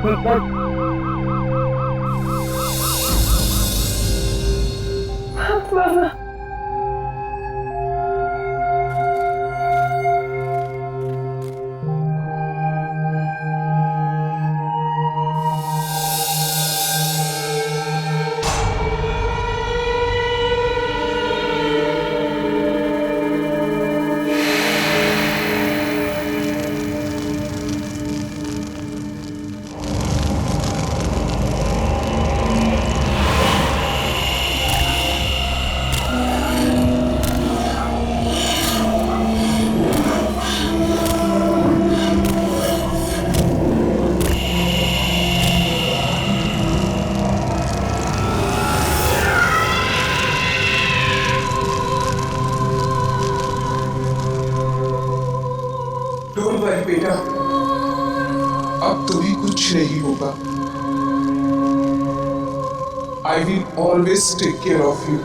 ठीक है ना? डोंट वरी बेटा, अब तुम्हें कुछ नहीं होगा। I will always take care of you.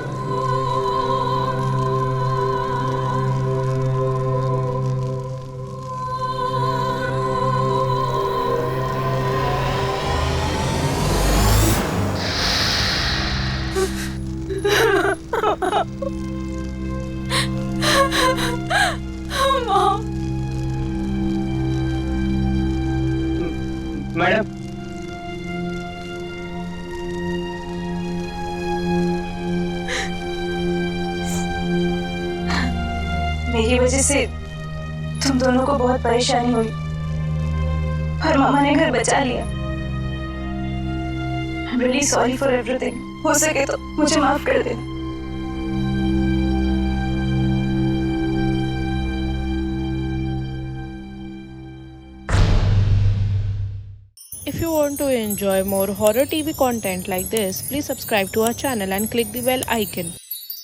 Madam, मेरी वजह से तुम दोनों को बहुत परेशानी हुई, पर मामा ने घर बचा लिया। I'm really sorry for everything। हो सके तो मुझे माफ कर देना। If you want to enjoy more horror TV content like this, please subscribe to our channel and click the bell icon.